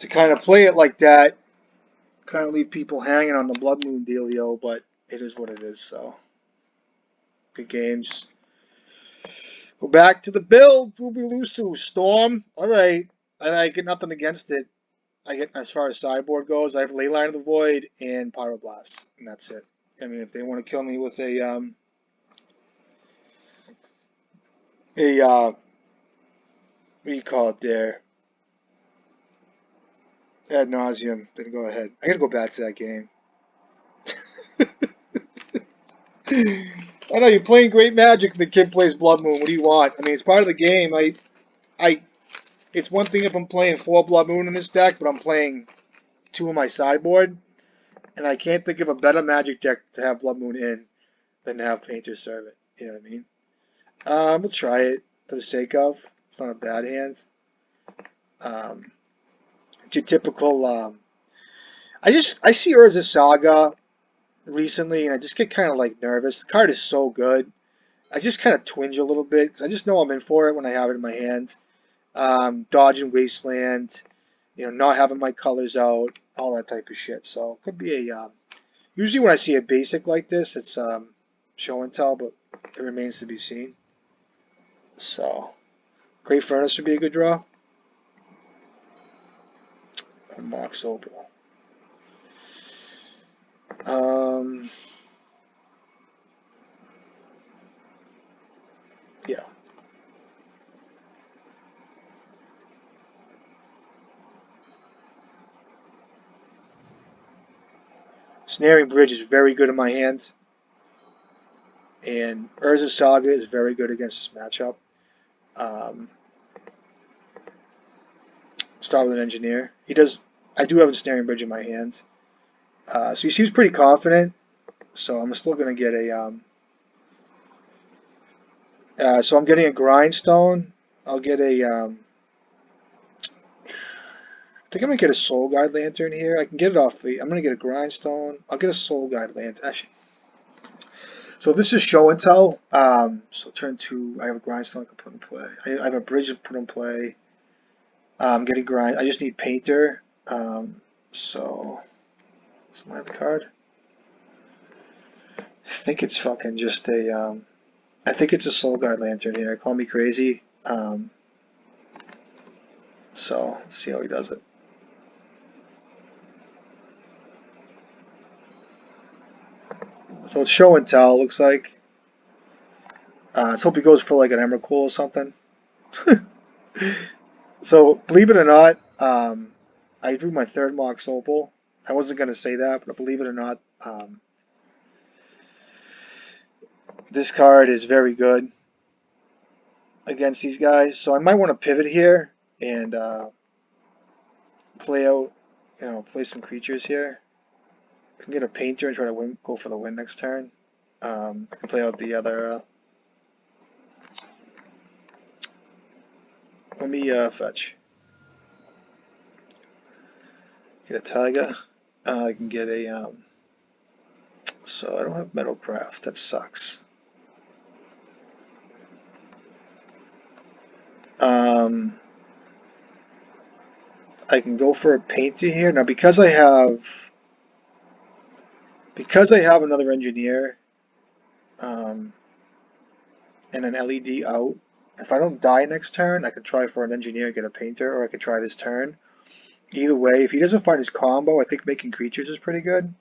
kind of play it like that, kind of leave people hanging on the Blood Moon dealio, but it is what it is. So good games. Go back to the build. Who we lose to? Storm. All right. I get nothing against it. I get as far as sideboard goes. I have Leyline of the Void and Pyroblast, and that's it. I mean, if they want to kill me with what do you call it there? Ad nauseum. Then go ahead. I gotta go back to that game. I know you're playing great Magic. And the kid plays Blood Moon. What do you want? I mean, it's part of the game. I. It's one thing if I'm playing 4 Blood Moon in this deck, but I'm playing 2 in my sideboard, and I can't think of a better Magic deck to have Blood Moon in than to have Painter serve it. You know what I mean? We'll try it for the sake of. It's not a bad hand. It's your typical. I see Urza Saga recently, and I just get kind of like nervous. The card is so good. I just kind of twinge a little bit because I just know I'm in for it when I have it in my hand. Dodging Wasteland, not having my colors out, all that type of shit. So it could be a. Usually when I see a basic like this, it's show and tell, but it remains to be seen. So Great Furnace would be a good draw. Mox Opal. Yeah. Snaring Bridge is very good in my hand, and Urza Saga is very good against this matchup. Um, start with an Engineer. He does. I do have a Snaring Bridge in my hand, so he seems pretty confident. So I'm still going to get a. So I'm getting a Grindstone. I'll get a. I think I'm gonna get a Soul Guide Lantern here. I can get it off the. I'm gonna get a Grindstone. I'll get a Soul Guide Lantern. Actually, so this is show and tell. So turn 2, I have a Grindstone I can put in play. I have a Bridge to put in play. I'm getting grind. I just need Painter. So what's my other card? I think it's fucking just a. I think it's a Soul Guide Lantern here. Call me crazy. So let's see how he does it. So it's show and tell. Looks like. Let's hope he goes for like an Emrakul or something. So believe it or not, I drew my 3rd Mox Opal. I wasn't going to say that, but believe it or not, this card is very good against these guys. So I might want to pivot here and play out, play some creatures here. I can get a Painter and try to go for the win next turn. I can play out the other. Let me fetch. Get a Tiger. I can get a. So I don't have Metalcraft. That sucks. I can go for a Painter here. Now because I have another Engineer, and an LED out. If I don't die next turn, I could try for an engineer and get a painter, or I could try this turn. Either way, if he doesn't find his combo, I think making creatures is pretty good.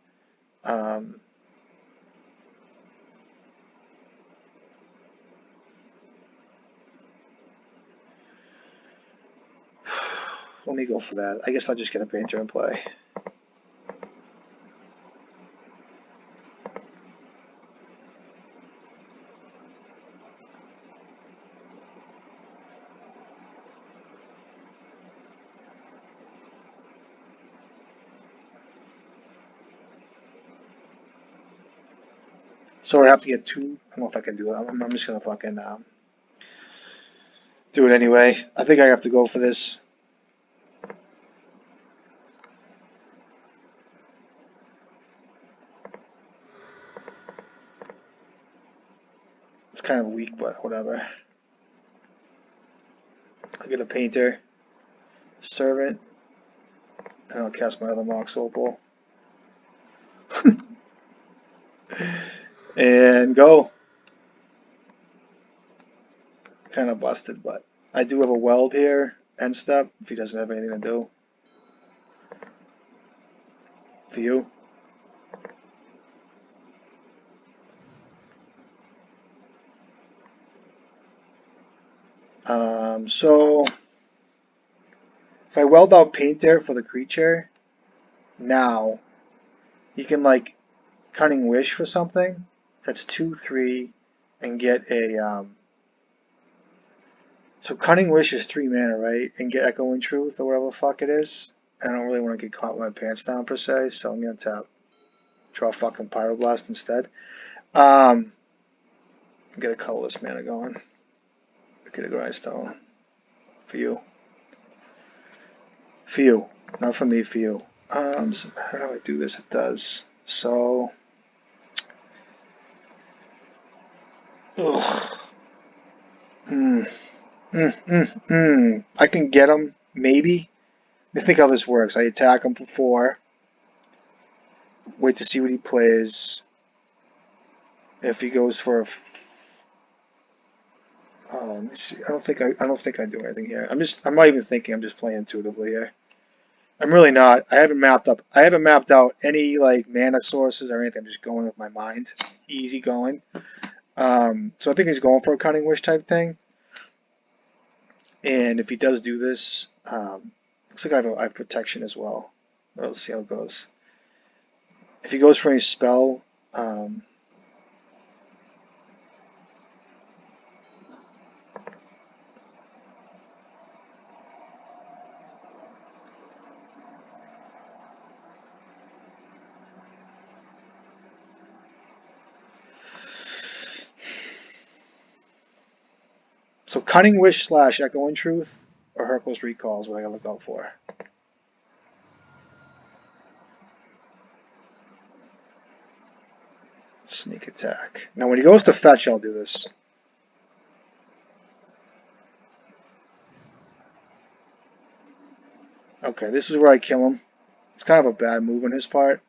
Let me go for that. I guess I'll just get a painter and play. So I have to get two. I don't know if I can do that. I'm just gonna fucking do it anyway. I think I have to go for this. It's kind of weak, but whatever. I'll get a painter, servant, and I'll cast my other Mox Opal. And go. Kind of busted, but I do have a weld here, end step, if he doesn't have anything to do. For you. So if I weld out painter for the creature, now you can like Cunning Wish for something that's 2/3 and get a so Cunning Wish is 3 mana, right? And get Echoing Truth or whatever the fuck it is. I don't really want to get caught with my pants down per se, so I'm gonna tap. Draw fucking Pyroblast instead. Get a colorless mana going. Get a Grindstone. For you. For you. Not for me, for you. Doesn't matter how I do this, it does. So ugh. I can get him, maybe. Let me think how this works. I attack him for 4. Wait to see what he plays. If he goes for a let me see. I don't think I do anything here. I'm not even thinking. I'm just playing intuitively here. I'm really not. I haven't mapped out any like mana sources or anything. I'm just going with my mind. Easy going. So I think he's going for a Cunning Wish type thing. And if he does do this, looks like I have protection as well. Let's see how it goes. If he goes for any spell, so Cunning Wish / Echoing Truth or Hercules Recall is what I gotta look out for. Sneak attack. Now when he goes to fetch, I'll do this. Okay, this is where I kill him. It's kind of a bad move on his part.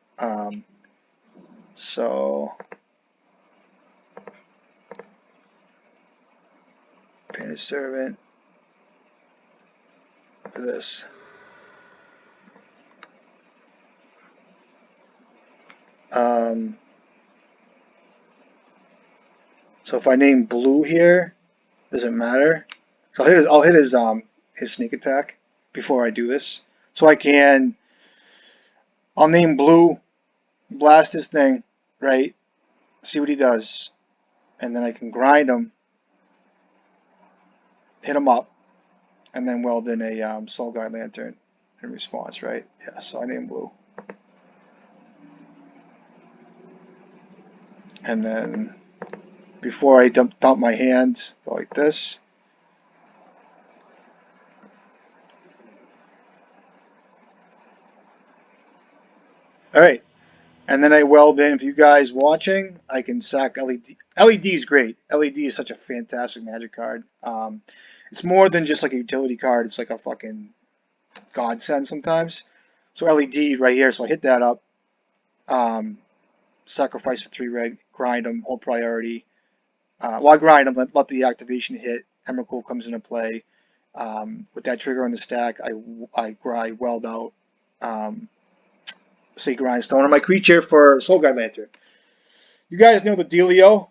So Painted Servant for this. So if I name blue here, does it matter? So I'll hit his sneak attack before I do this. So I'll name blue, blast his thing, right? See what he does. And then I can grind him, hit him up, and then weld in a Soul Guide Lantern in response, right? Yeah, so I name blue. And then before I dump my hand, go like this. Alright, and then I weld in, if you guys watching, I can sack LED. LED is great. LED is such a fantastic magic card. It's more than just like a utility card, it's like a fucking godsend sometimes. So LED right here, so I hit that up. sacrifice the 3 red, grind them, hold priority. Well, I grind them, let the activation hit. Emrakul comes into play. With that trigger on the stack, I weld out say grindstone on my creature for Soul Guide Lantern. You guys know the dealio.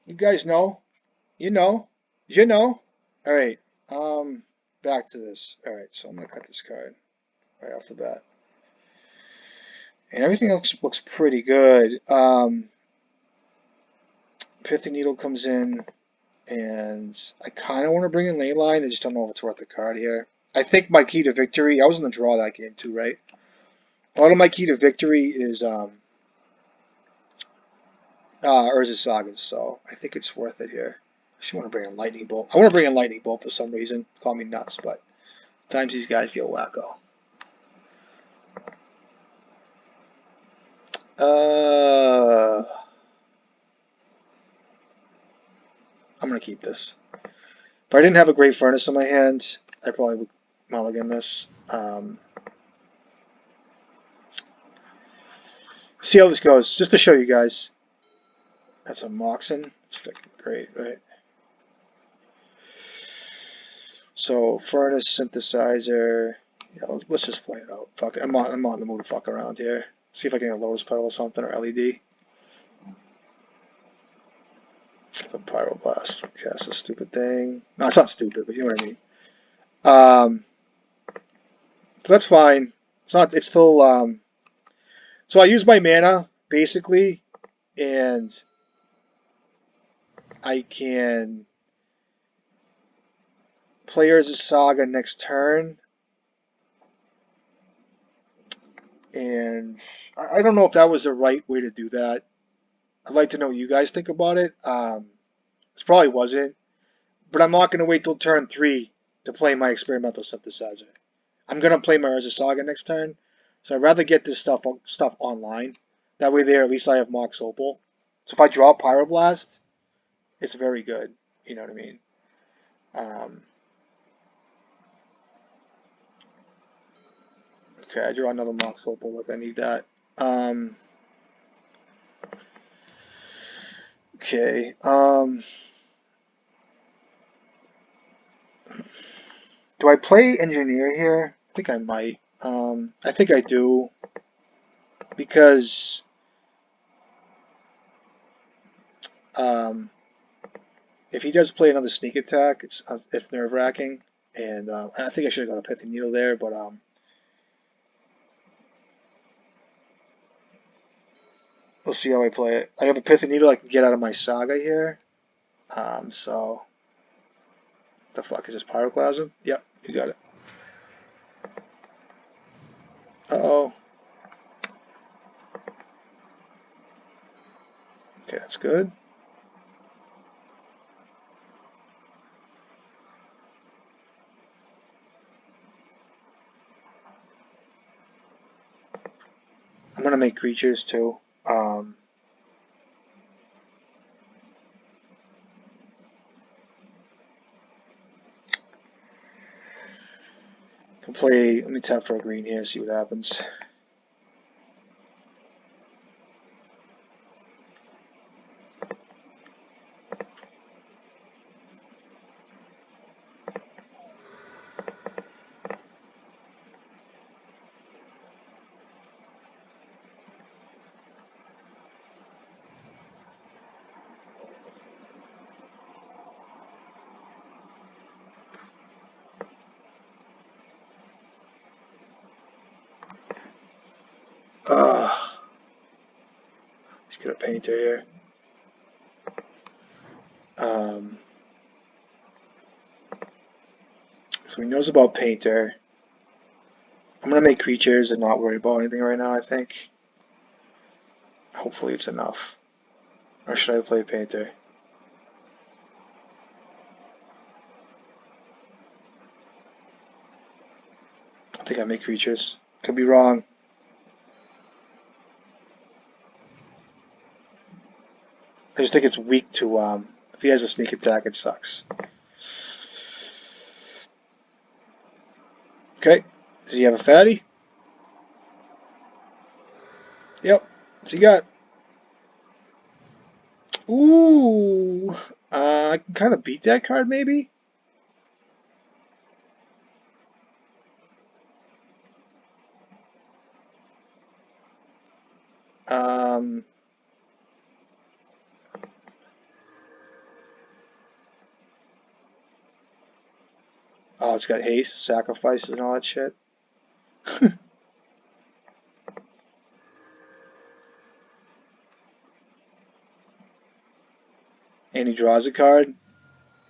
You guys know. You know. You know. All right. Back to this. All right. So I'm gonna cut this card right off the bat, and everything else looks pretty good. Pithy Needle comes in, and I kind of want to bring in Leyline. I just don't know if it's worth the card here. I think my key to victory. I was in the draw that game too, right? A lot of my key to victory is Urza Sagas, so I think it's worth it here. I just want to bring in Lightning Bolt. I want to bring in Lightning Bolt for some reason. Call me nuts, but times these guys get wacko. I'm going to keep this. If I didn't have a Great Furnace in my hand, I probably would mulligan this. See how this goes, just to show you guys. That's a Moxen. It's fucking great, right? So, Furnace, Synthesizer. Yeah, let's just play it out. Fuck it. I'm on the move to fuck around here. See if I can get a Lotus Petal or something, or LED. It's a Pyroblast. Okay, that's a stupid thing. No, it's not stupid, but you know what I mean. So that's fine. It's not. It's still. So I use my mana basically, and I can play Urza Saga next turn. And I don't know if that was the right way to do that. I'd like to know what you guys think about it. This probably wasn't, but I'm not going to wait till turn 3 to play my Experimental Synthesizer. I'm going to play my Urza Saga next turn, so I'd rather get this stuff online. That way there, at least I have Mox Opal. So if I draw Pyroblast, it's very good. You know what I mean? Okay, I draw another Mox Opal if I need that. Okay. Do I play Engineer here? I think I might. I think I do. Because if he does play another sneak attack, it's nerve-wracking. And I think I should have got a Pithy Needle there, but we'll see how I play it. I have a Pithy Needle I can get out of my Saga here. So the fuck is this, Pyroclasm? Yep, you got it. Uh-oh. Okay, that's good. I'm gonna make creatures too. Can play. Let me tap for a green here, see what happens. Let's get a painter here. So he knows about painter. I'm gonna make creatures and not worry about anything right now, I think. Hopefully it's enough. Or should I play painter? I think I make creatures. Could be wrong. I just think it's weak to, if he has a sneak attack, it sucks. Okay. Does he have a fatty? Yep. So you got. Ooh. I can kind of beat that card, maybe? Um. Oh, it's got haste, sacrifices, and all that shit. And he draws a card.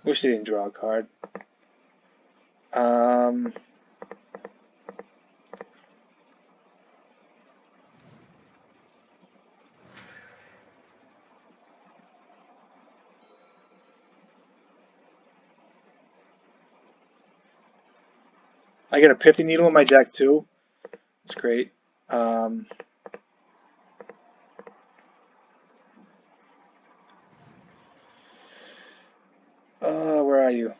Wish they didn't draw a card. Um. I get a Pithy Needle in my deck, too. It's great. Um. Where are you?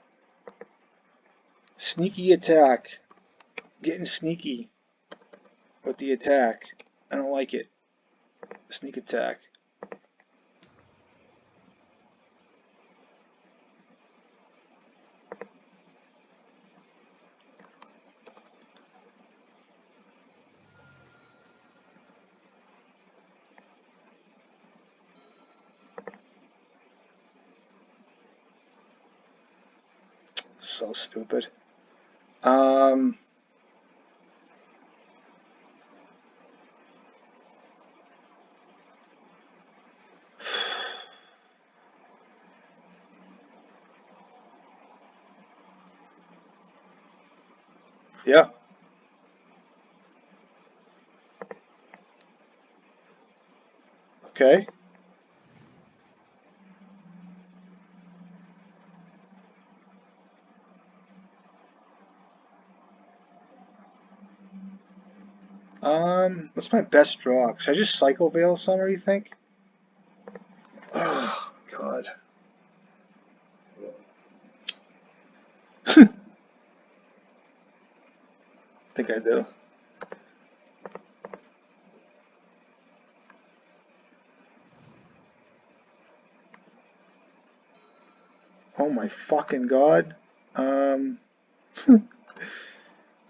Sneaky attack. Getting sneaky with the attack. I don't like it. Sneak attack. So stupid. Um. Yeah. Okay. What's my best draw? Should I just cycle Veil Summer, you think? Oh, God. I think I do. Oh my fucking God. Um,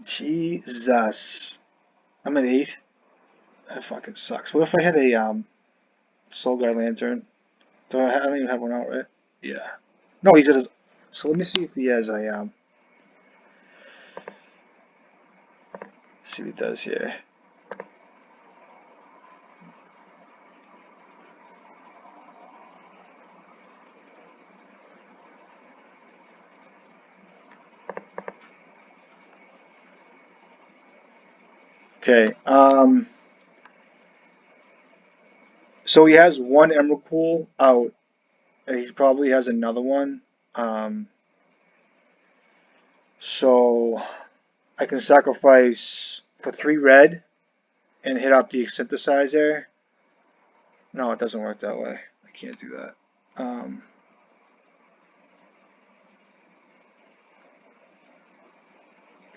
Jesus. I'm at 8. That fucking sucks. What if I had a Soul Guide Lantern? I don't even have one out, right? Yeah. No, he's at his. So let me see if he has a see what he does here. Okay. So he has one Emerald Cool out. And he probably has another one. Um, so I can sacrifice for 3 red and hit up the synthesizer. No, it doesn't work that way. I can't do that.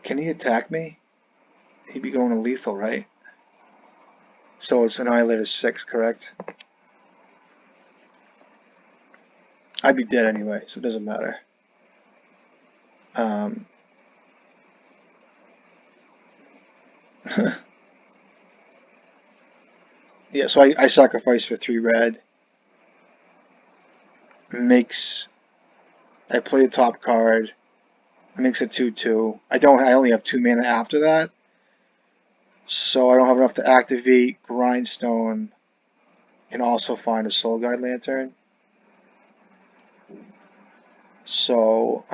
Can he attack me? He'd be going to lethal, right? So it's Annihilator 6, correct? I'd be dead anyway, so it doesn't matter. Um, yeah, so I sacrifice for 3 red. Makes I play the top card. Makes it 2/2. I only have 2 mana after that. So I don't have enough to activate Grindstone and also find a Soul Guide Lantern. So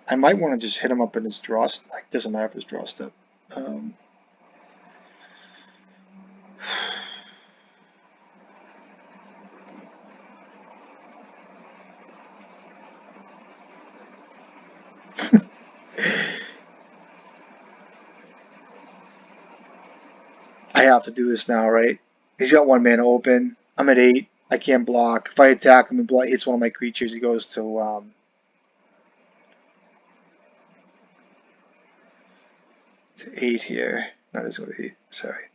I might want to just hit him up in his draw. Like, doesn't matter if it's draw step. Um, I have to do this now, right? He's got 1 mana open. I'm at 8. I can't block. If I attack him and hits one of my creatures, he goes to 8 here. Not as good 8. Sorry.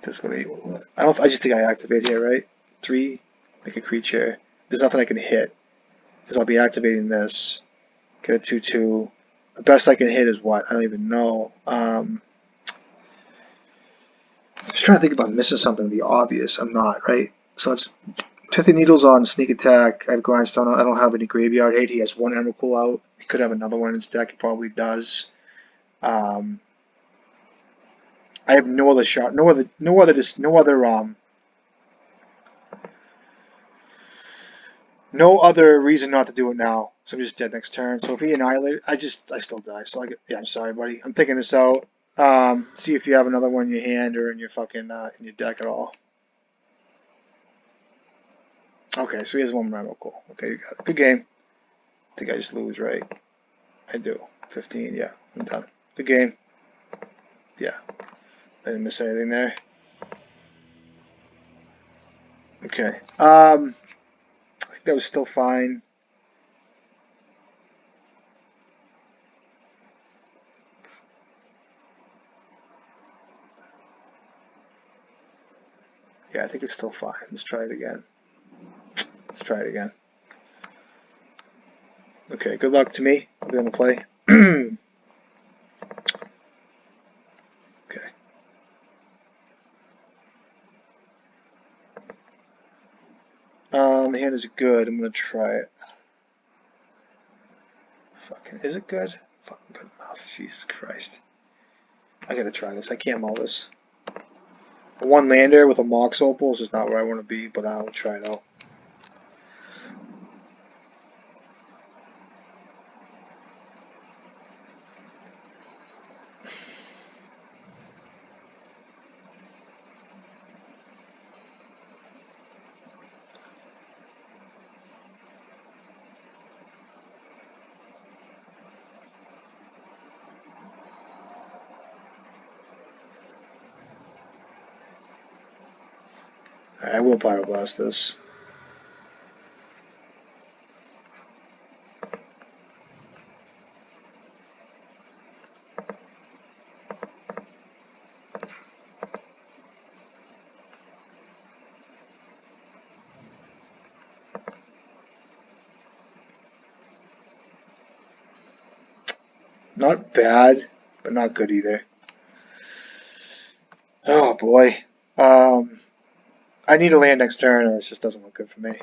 This go to I don't. I just think I activate here, right? 3, make a creature. There's nothing I can hit because I'll be activating this. Get a 2/2. The best I can hit is what? I don't even know. Just trying to think if I'm missing something the obvious. I'm not, right? So it's Pithy Needles on Sneak Attack. I have Grindstone. I don't have any Graveyard Hate. He has one Emrakul out. He could have another one in his deck. He probably does. I have no other shot. No other reason not to do it now. So I'm just dead next turn. So if he annihilated, I still die. So yeah, I'm sorry, buddy. I'm thinking this out. See if you have another one in your hand or in your fucking in your deck at all. Okay, so he has one Memo. Cool. Okay, you got it. Good game. I think I just lose, right? I do. 15. Yeah, I'm done. Good game. Yeah, I didn't miss anything there. Okay. I think that was still fine. Yeah, I think it's still fine. Let's try it again. Let's try it again. Okay, good luck to me. I'll be on the play. Okay. The hand is good. I'm gonna try it. Fucking, is it good? Fucking good enough. Jesus Christ. I gotta try this. I can't mull this. A one lander with a Mox Opal is just not where I want to be, but I'll try it out. Right, I will Pyroblast this. Not bad, but not good either. Oh boy. I need a land next turn, or it just doesn't look good for me.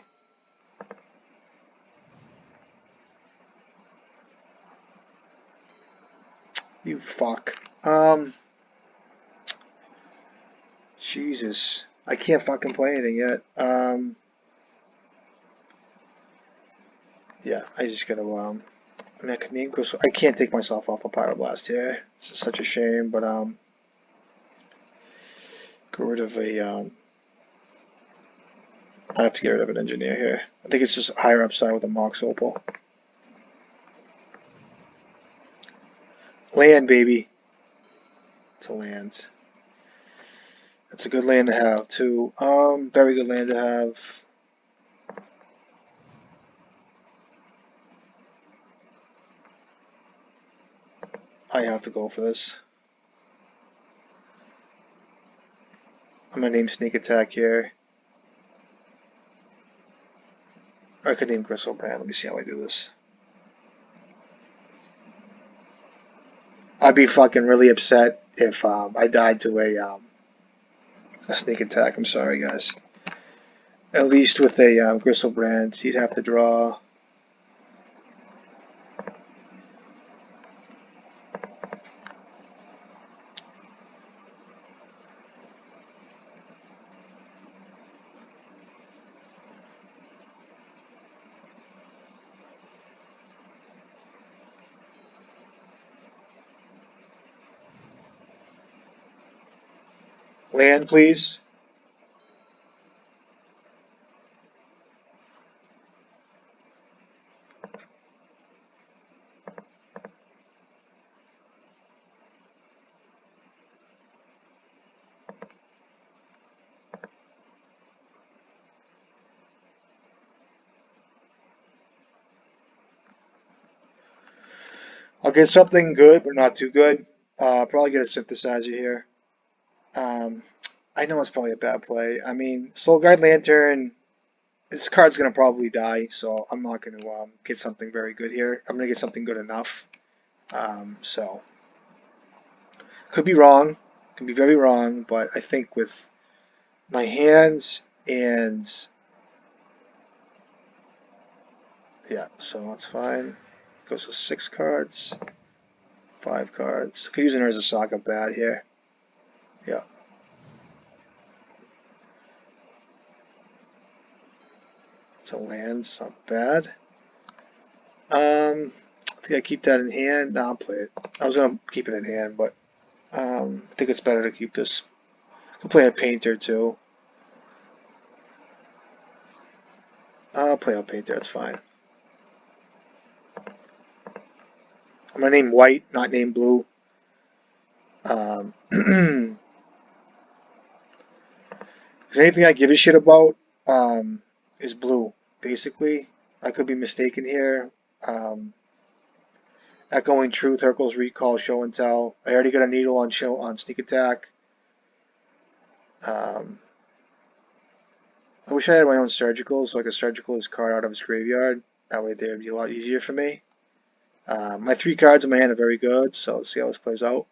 You fuck. Jesus. I can't fucking play anything yet. Yeah, I just gotta, I mean, I could name Crystal. I can't take myself off a Pyroblast here. It's just such a shame, but, get rid of a, I have to get rid of an Engineer here. I think it's just higher upside with a Mox Opal. Land, baby. It's a land. That's a good land to have, too. Very good land to have. I have to go for this. I'm gonna name Sneak Attack here. I could name Gristlebrand. Let me see how I do this. I'd be fucking really upset if I died to a Sneak Attack. I'm sorry, guys. At least with a Gristlebrand, you'd have to draw. Land, please. I'll get something good, but not too good. Probably get a synthesizer here. I know it's probably a bad play. I mean, Soul Guide Lantern, this card's going to probably die, so I'm not going to get something very good here. I'm going to get something good enough. So, could be wrong. Could be very wrong, but I think with my hands and... Yeah, so that's fine. Goes to 6 cards. 5 cards. Could use an Urza Saga bad here. Yeah. So lands, not bad. I think I keep that in hand. No, I'll play it. I was gonna keep it in hand, but I think it's better to keep this. I'll play a painter too. I'll play a painter. That's fine. I'm gonna name white, not name blue. Because anything I give a shit about is blue. Basically, I could be mistaken here. Echoing Truth, Hercule's Recall, Show and Tell. I already got a needle on Sneak Attack. I wish I had my own surgical, so I could surgical his card out of his graveyard. That way it would be a lot easier for me. My 3 cards in my hand are very good, so let's see how this plays out.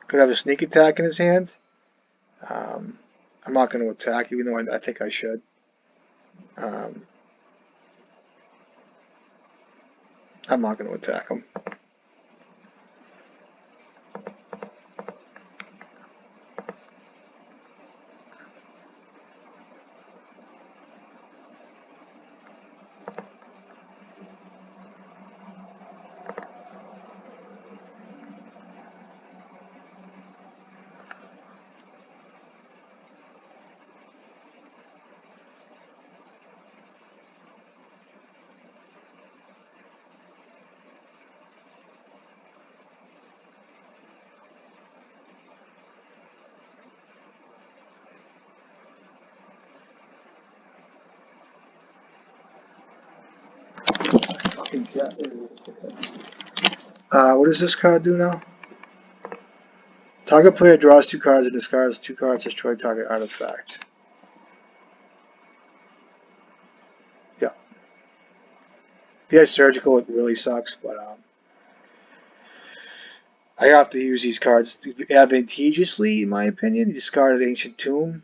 Could have a Sneak Attack in his hand. I'm not going to attack, even though I think I should. I'm not going to attack him. What does this card do now? Target player draws 2 cards and discards 2 cards, destroy target artifact. Yeah. Yeah, surgical, it really sucks, but I have to use these cards advantageously, in my opinion. You discarded Ancient Tomb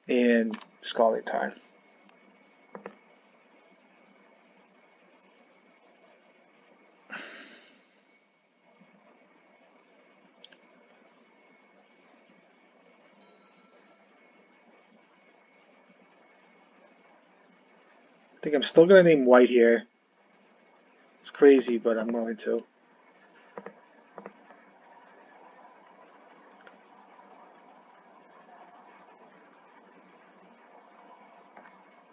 and Scalding Tarn. I think I'm still going to name white here. It's crazy, but I'm going to.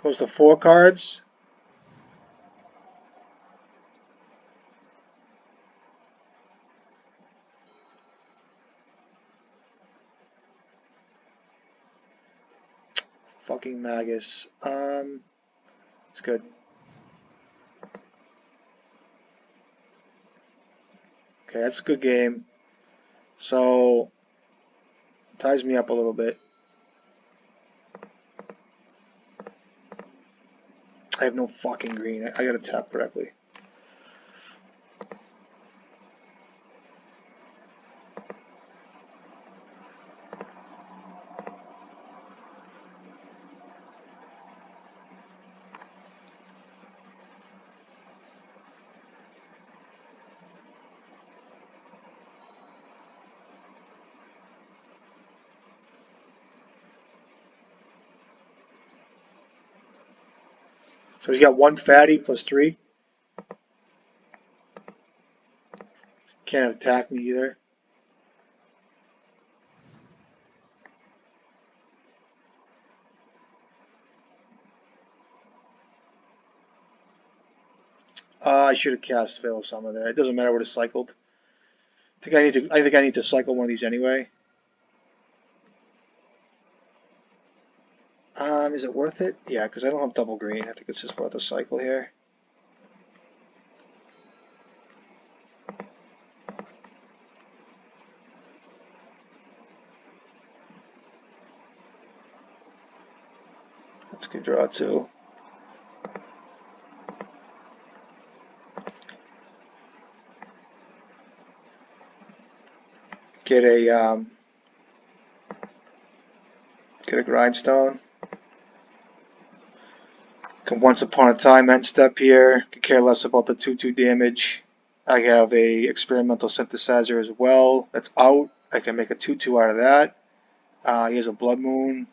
Goes to 4 cards. Fucking Magus. It's good. Okay, that's a good game. So, ties me up a little bit. I have no fucking green. I gotta tap correctly. So you got 1 fatty plus 3. Can't attack me either. I should have cast Veil of Summer there. It doesn't matter what it's cycled. I think I need to cycle one of these anyway. Is it worth it? Yeah, because I don't have double green. I think it's just worth a cycle here. That's a good draw too. Get a grindstone. Once upon a time end step here. Could care less about the 2/2 damage. I have a experimental synthesizer as well. That's out. I can make a 2/2 out of that. He has a blood moon.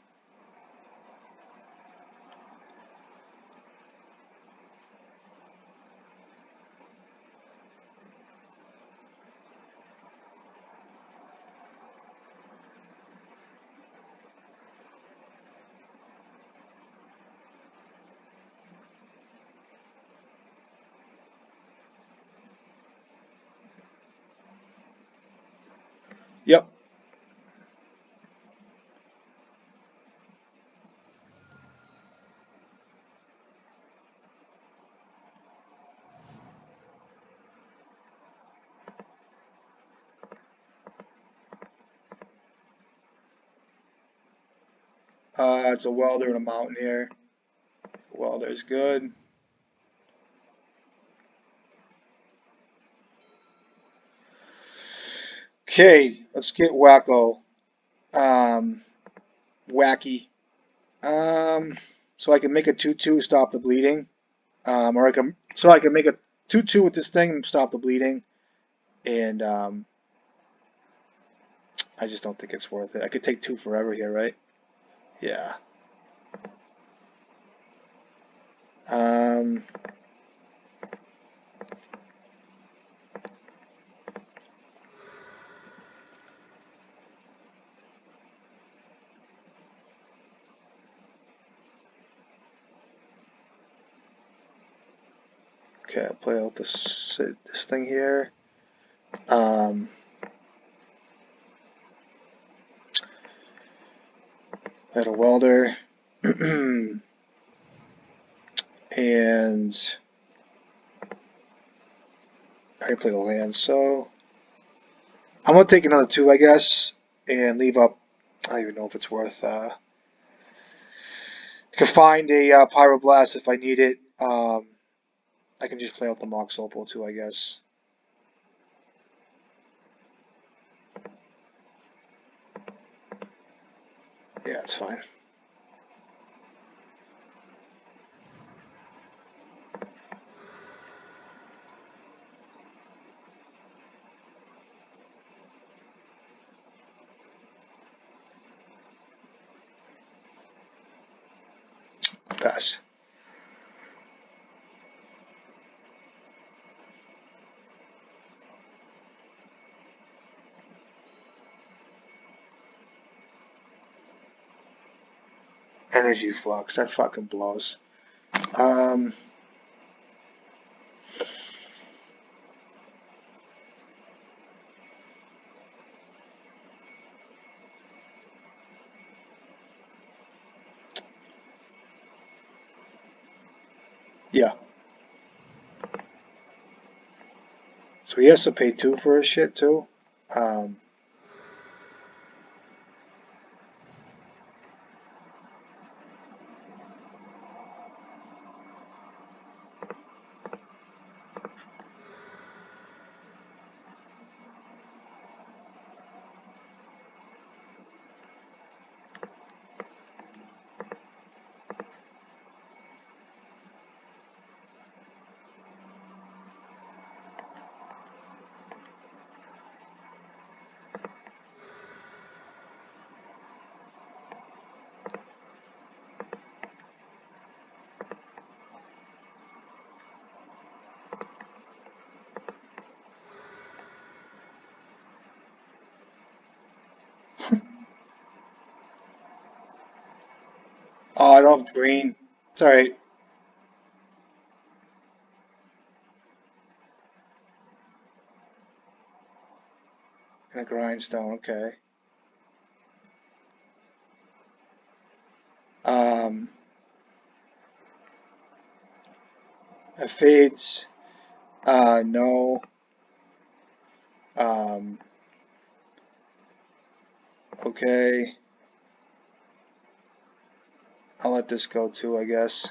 Yep. It's a welder and a mountaineer. Welder's good. Okay, let's get wacko. Wacky. So I can make a 2/2, stop the bleeding. Or I can make a 2/2 with this thing and stop the bleeding. And I just don't think it's worth it. I could take 2 forever here, right? Yeah. Um, okay, I'll play out this thing here. I had a welder. And I played a land, so I'm gonna take another 2, I guess, and leave up. I don't even know if it's worth. I can find a pyroblast if I need it. I can just play out the Mox Opal too, I guess. Yeah, it's fine. Pass. Energy flux. That fucking blows. Um, yeah. So he has to pay 2 for his shit too. Um, oh, I don't have green. It's alright. And a grindstone, okay. Fades. No. Okay. I'll let this go too, I guess.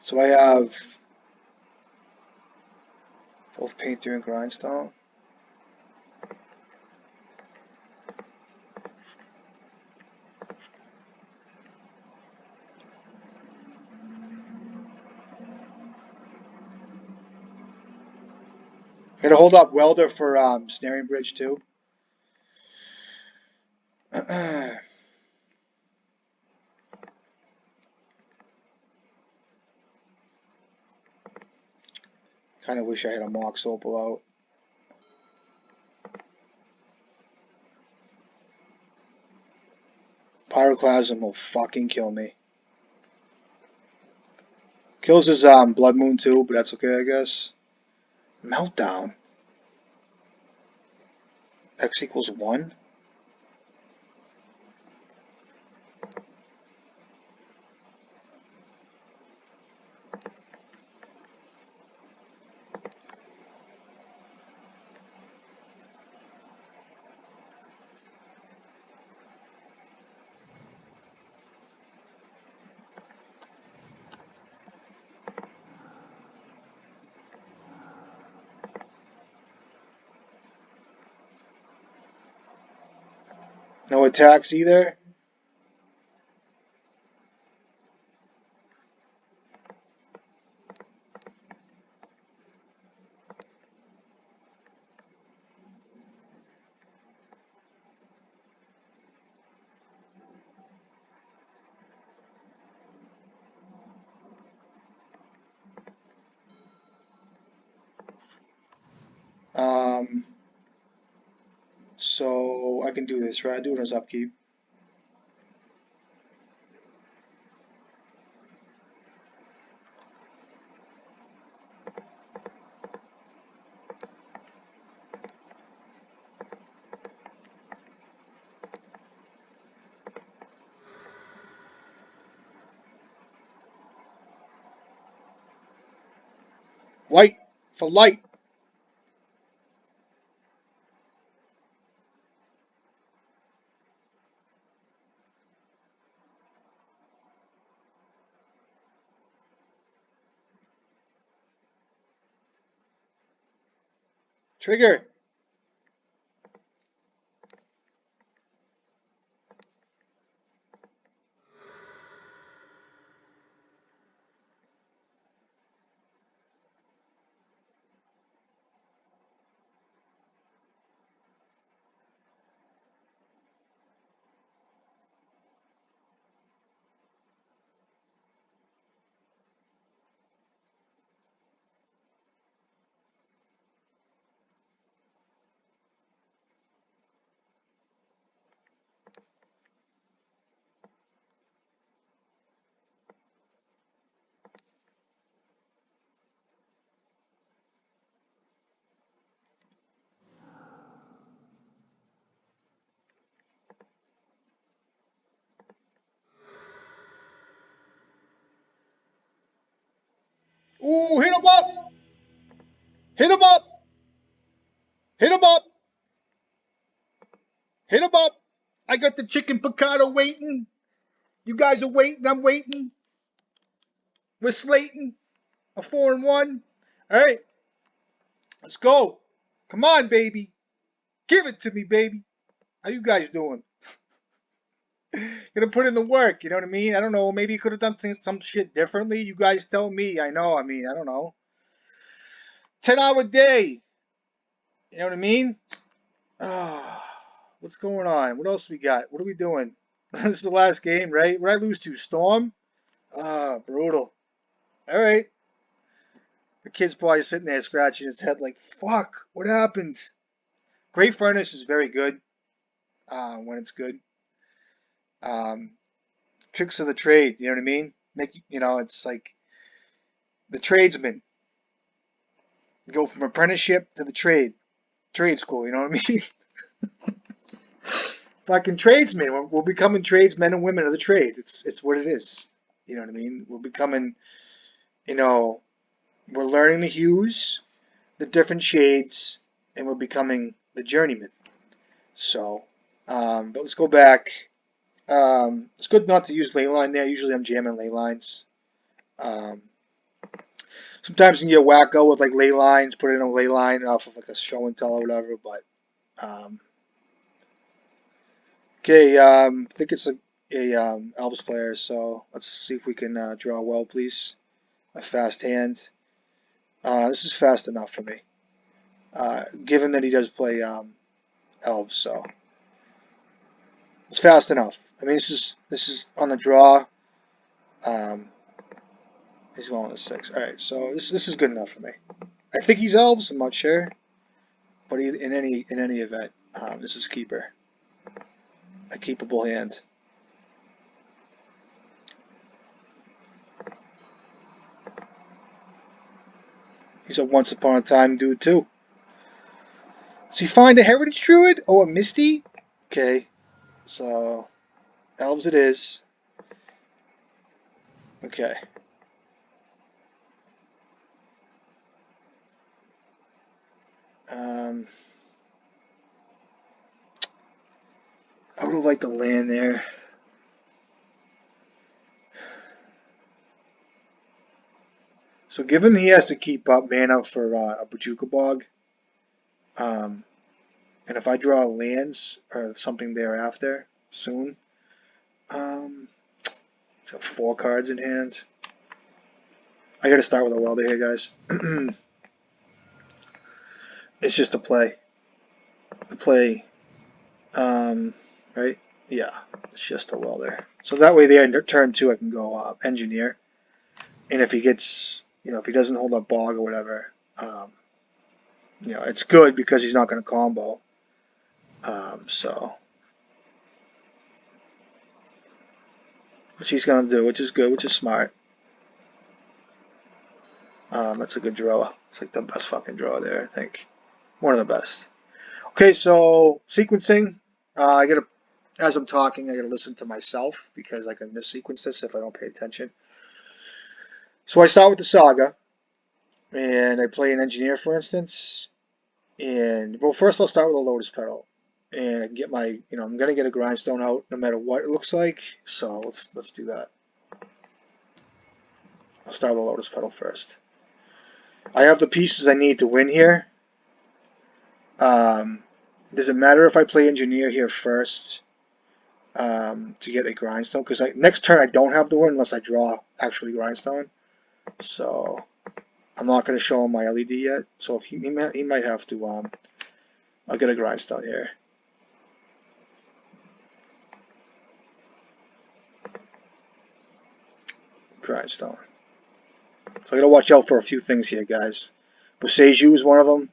So I have both Painter and Grindstone. Gonna hold up Welder for Snaring Bridge too. Kind of wish I had a Mox Opal out. Pyroclasm will fucking kill me. Kills his Blood Moon too, but that's okay, I guess. Meltdown. X equals 1? No attacks either? So I can do this, right? I do it as upkeep. Light for light. Trigger. Ooh, hit him up! Hit him up! Hit him up! Hit him up! I got the chicken piccata waiting. You guys are waiting. I'm waiting. We're slating a 4-1. All right, let's go. Come on, baby. Give it to me, baby. How you guys doing? Gonna put in the work, you know what I mean? I don't know, maybe you could have done some shit differently. You guys tell me. I know, I mean, I don't know. 10-hour day. You know what I mean? Ah, what's going on? What else we got? What are we doing? This is the last game, right? What did I lose to? Storm? Ah, brutal. All right. The kid's probably sitting there scratching his head like, fuck, what happened? Great Furnace is very good when it's good. Um, Tricks of the trade, you know what I mean? It's like the tradesman. You go from apprenticeship to the trade school, you know what I mean? Fucking tradesmen. We're becoming tradesmen and women of the trade. It's what it is. You know what I mean? We're becoming, you know, we're learning the hues, the different shades, and we're becoming the journeyman. So, but let's go back. It's good not to use ley line there. Usually I'm jamming ley lines. Um, Sometimes you can get wacko with like ley lines, put in a ley line off of like a show and tell or whatever, but okay, I think it's a Elves player, so let's see if we can draw well, please. A fast hand. This is fast enough for me, given that he does play Elves, so it's fast enough. I mean, this is on the draw. Um, he's going to 6. All right, so this is good enough for me. I think he's Elves. I'm not sure, but in any event, this is keeper. A keepable hand. He's a once upon a time dude too. Does he find a heritage druid? Oh, a Misty? Okay, so elves it is. Okay. Um, I would have liked to land there. So given he has to keep up mana for a Bajuka Bog, um, and if I draw lands or something thereafter soon, so 4 cards in hand. I got to start with a welder here, guys. It's just a play. The play, right? Yeah, it's just a welder. So that way, there, turn 2, I can go engineer. And if he gets, if he doesn't hold up bog or whatever, it's good because he's not going to combo. So, which he's going to do, which is good, which is smart. That's a good draw. It's like the best fucking draw there, I think. One of the best. Okay, so sequencing. I gotta, as I'm talking, I gotta listen to myself because I can missequence this if I don't pay attention. So I start with the Saga, and I play an engineer, for instance. And well, first I'll start with a Lotus Petal, and I can get my, I'm gonna get a grindstone out no matter what it looks like. So let's do that. I'll start with a Lotus Petal first. I have the pieces I need to win here. Does it matter if I play engineer here first to get a grindstone? Because next turn I don't have to win unless I draw actually grindstone. So I'm not going to show him my LED yet. So if he might have to. I'll get a grindstone here. Grindstone. So I got to watch out for a few things here, guys. Boseiju is one of them.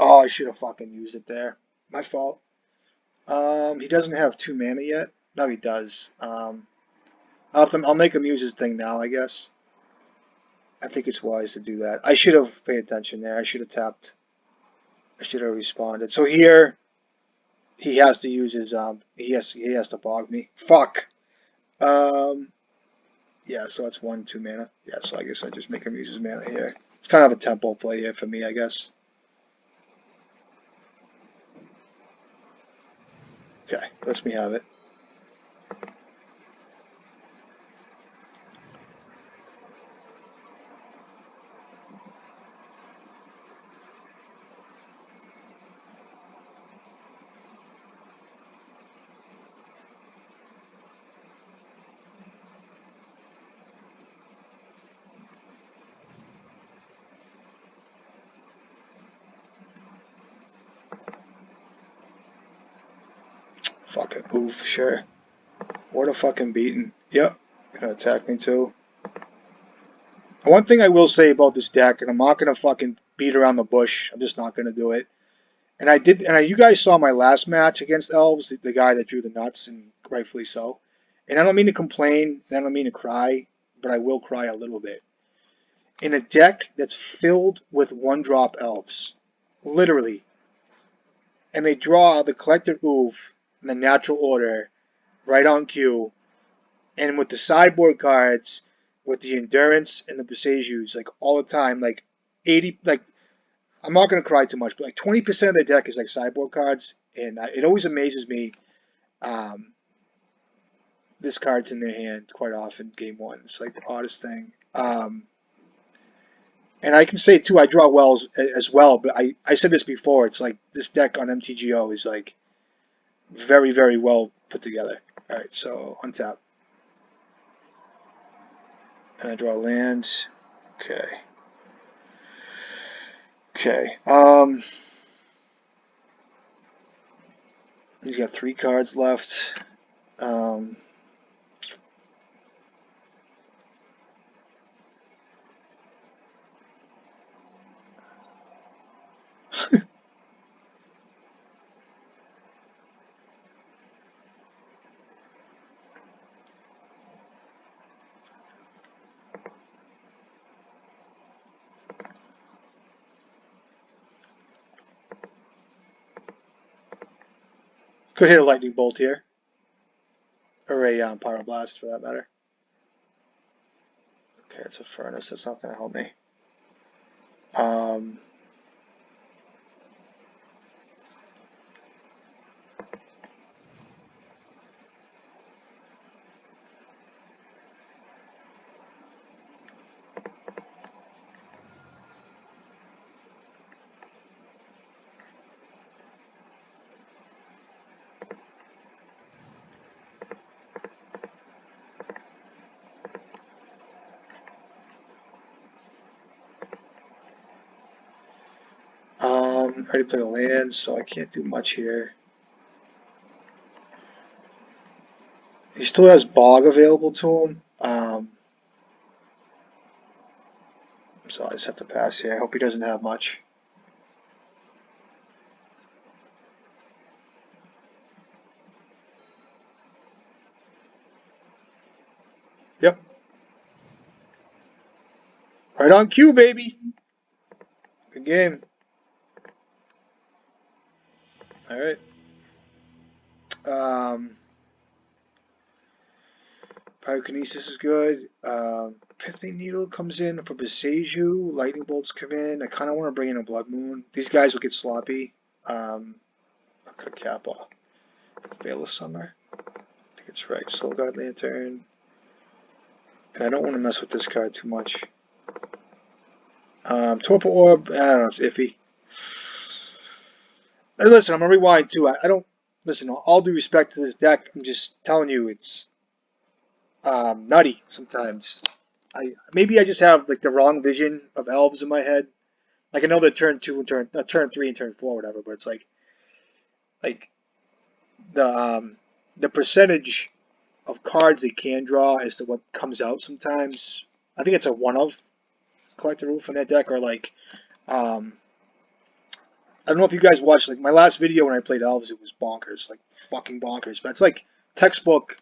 Oh, I should have fucking used it there. My fault. He doesn't have 2 mana yet. No, he does. I'll make him use his thing now, I guess. I think it's wise to do that. I should have paid attention there. I should have tapped. I should have responded. So here, he has to use his he has to bog me. Fuck. Um, Yeah, so that's 1, 2 mana. Yeah, so I guess I just make him use his mana here. It's kind of a tempo play here for me, I guess. Okay, lets me have it. Fucking oof, sure. What a fucking beating. Yep, gonna attack me too. One thing I will say about this deck, and I'm not gonna fucking beat around the bush. I'm just not gonna do it. And I did, and you guys saw my last match against Elves, the guy that drew the nuts, and rightfully so. And I don't mean to complain, and I don't mean to cry, but I will cry a little bit. In a deck that's filled with one-drop Elves, literally, and they draw the Collected Oof in the natural order, right on cue, and with the sideboard cards, with the Endurance and the Besieges, like all the time, like 80, like I'm not gonna cry too much, but like 20% of the deck is like sideboard cards, and it always amazes me. Um, this card's in their hand quite often. Game one, it's like the oddest thing. And I can say too, I draw wells as well, but I said this before. It's like this deck on MTGO is like very very well put together. All right, so untap, and I draw land. Okay. Okay. He's got 3 cards left. Um, could hit a lightning bolt here, or a pyroblast for that matter. Okay, it's a furnace. That's not going to help me. Um, I already played a land, so I can't do much here. He still has Bog available to him, so I just have to pass here. I hope he doesn't have much. Yep. Right on cue, baby. Good game. All right. Pyrokinesis is good. Pithing Needle comes in for Beseju. Lightning Bolts come in. I kind of want to bring in a Blood Moon. These guys will get sloppy. I'll cut Kappa. Veil of Summer. I think it's right. Soul Guard Lantern. And I don't want to mess with this card too much. Torpor Orb. I don't know. It's iffy. Hey, listen, I'm going to rewind too. I don't. Listen, all due respect to this deck, I'm just telling you it's nutty sometimes. Maybe I just have like the wrong vision of elves in my head. Like I know they're turn 2 and turn 3 and turn 4, whatever. But it's like the percentage of cards they can draw as to what comes out sometimes. I think it's a one of collector roof in that deck, or like I don't know if you guys watched like my last video when I played elves. It was bonkers, like fucking bonkers. But it's like textbook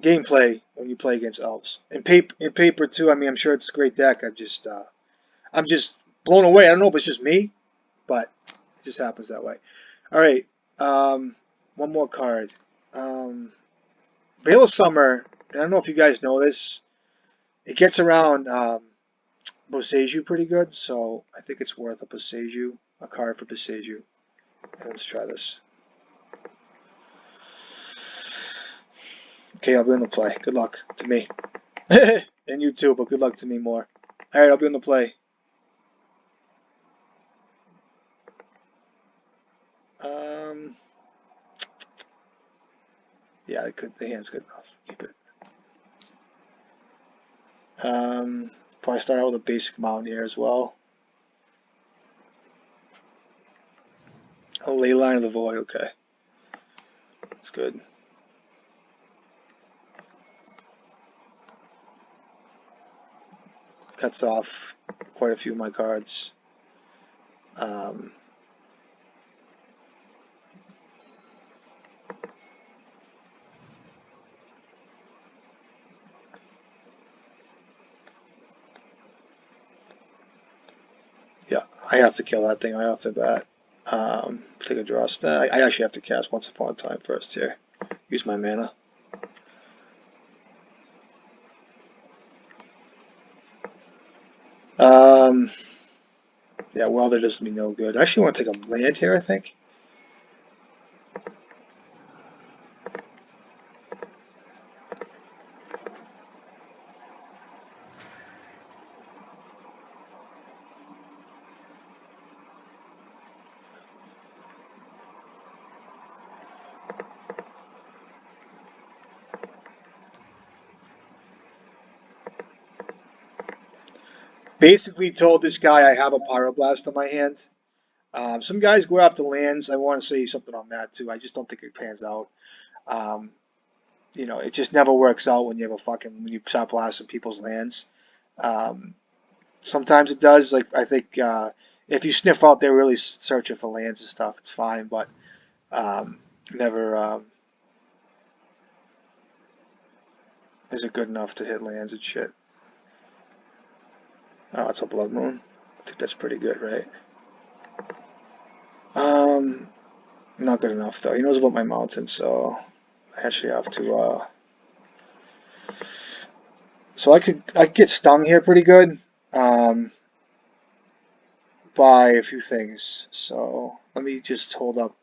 gameplay when you play against elves. In paper too. I mean, I'm sure it's a great deck. I'm just blown away. I don't know if it's just me, but it just happens that way. All right, one more card. Veil of Summer. And I don't know if you guys know this. It gets around Boseiju pretty good, so I think it's worth a Boseiju, a card for Boseiju. And let's try this. Okay, I'll be on the play. Good luck to me. And you too, but good luck to me more. Alright, I'll be on the play. Yeah, the hand's good enough. Keep it. Probably start out with a basic Mountaineer as well. A Ley Line of the Void, okay. That's good. Cuts off quite a few of my cards. Yeah, I have to kill that thing right off the bat. Take a draw. I actually have to cast Once Upon a Time first here. Use my mana. Yeah, Welder does me no good. I actually want to take a land here, I think. Basically told this guy I have a Pyroblast on my hand. Some guys go after lands. I want to say something on that too. I just don't think it pans out. You know, it just never works out when you have when you start blasting people's lands. Um, Sometimes it does. Like I think if you sniff out they're really searching for lands and stuff, it's fine. But never is it good enough to hit lands and shit. Oh, it's a Blood Moon. I think that's pretty good, right? Not good enough though. He knows about my mountain, so I actually have to. So I could get stung here pretty good by a few things. So let me just hold up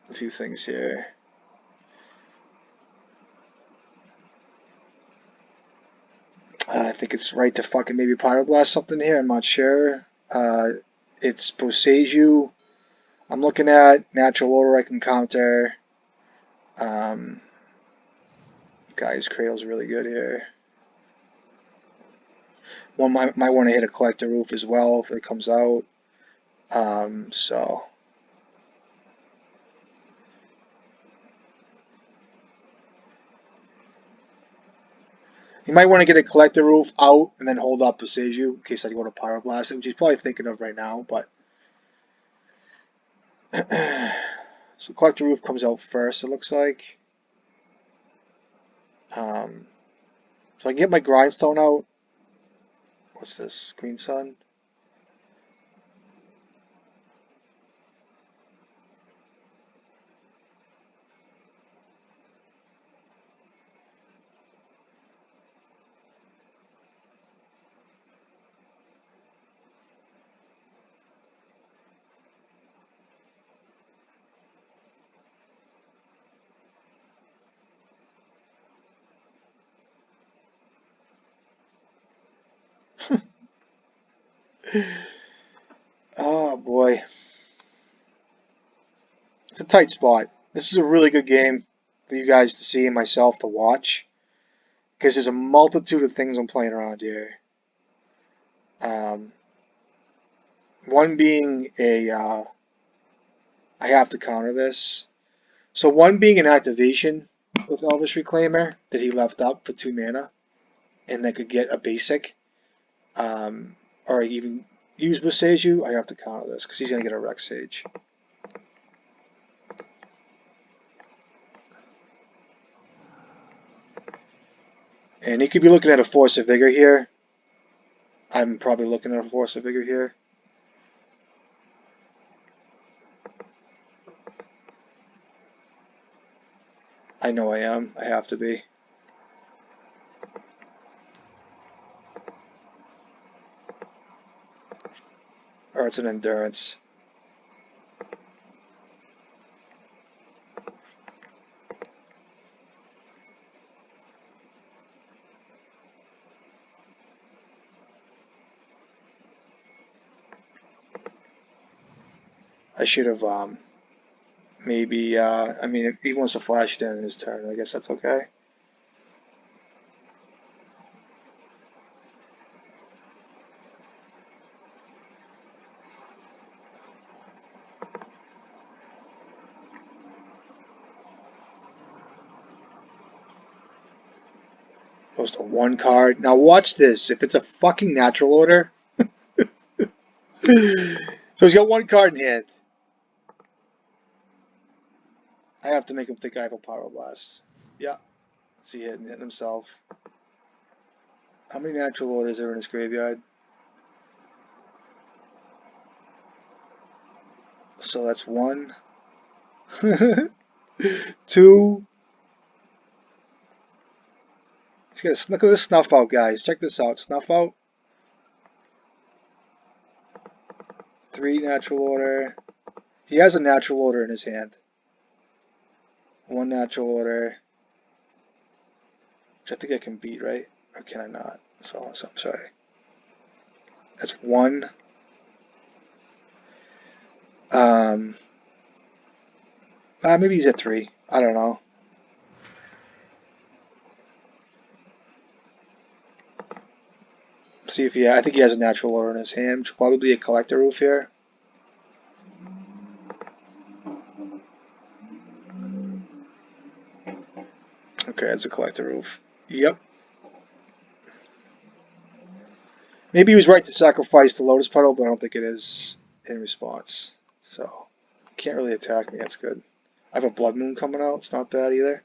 a few things here. I think it's right to fucking maybe Pyroblast something here. I'm not sure. It's Boseiju. I'm looking at Natural Order I can counter. Guy's Cradle's really good here. One might want to hit a Collector Roof as well if it comes out. So you might want to get a Collector Roof out and then hold up Boseiju in case I go to Pyroblast, which he's probably thinking of right now. But so Collector Roof comes out first, it looks like. So I can get my Grindstone out. What's this? Green Sun? Oh boy. It's a tight spot. This is a really good game for you guys to see and myself to watch. Because there's a multitude of things I'm playing around here. One being I have to counter this. So one being an activation with Elvish Reclaimer that he left up for 2 mana. And that could get a basic. Or even use Boseiju. I have to counter this because he's going to get a Rex Sage. And he could be looking at a Force of Vigor here. I'm probably looking at a Force of Vigor here. I know I am. I have to be. Hurts and endurance. I should have maybe I mean if he wants to flash it in his turn, I guess that's okay. Goes to one card. Now watch this. If it's a fucking natural order. So he's got one card in hand. I have to make him think I have a Pyroblast. Yeah. See, hitting himself. How many natural orders are in his graveyard? So that's 1, 2. Look at this snuff out, guys. Check this out. Snuff out. 3 natural order. He has a natural order in his hand. 1 natural order. Which I think I can beat, right? Or can I not? So I'm sorry. That's 1. Maybe he's at 3. I don't know. See if I think he has a natural order in his hand, which will probably be a collector roof here. Okay, it's a collector roof. Yep. Maybe he was right to sacrifice the Lotus Petal, but I don't think it is in response. So, can't really attack me. That's good. I have a Blood Moon coming out. It's not bad either.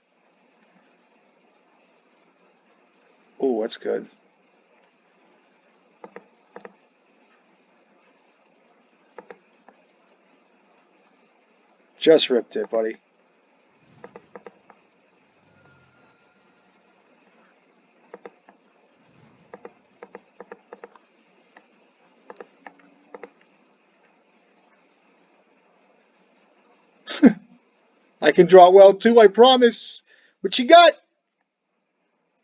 Oh, that's good. Just ripped it, buddy. I can draw well too, I promise. What you got?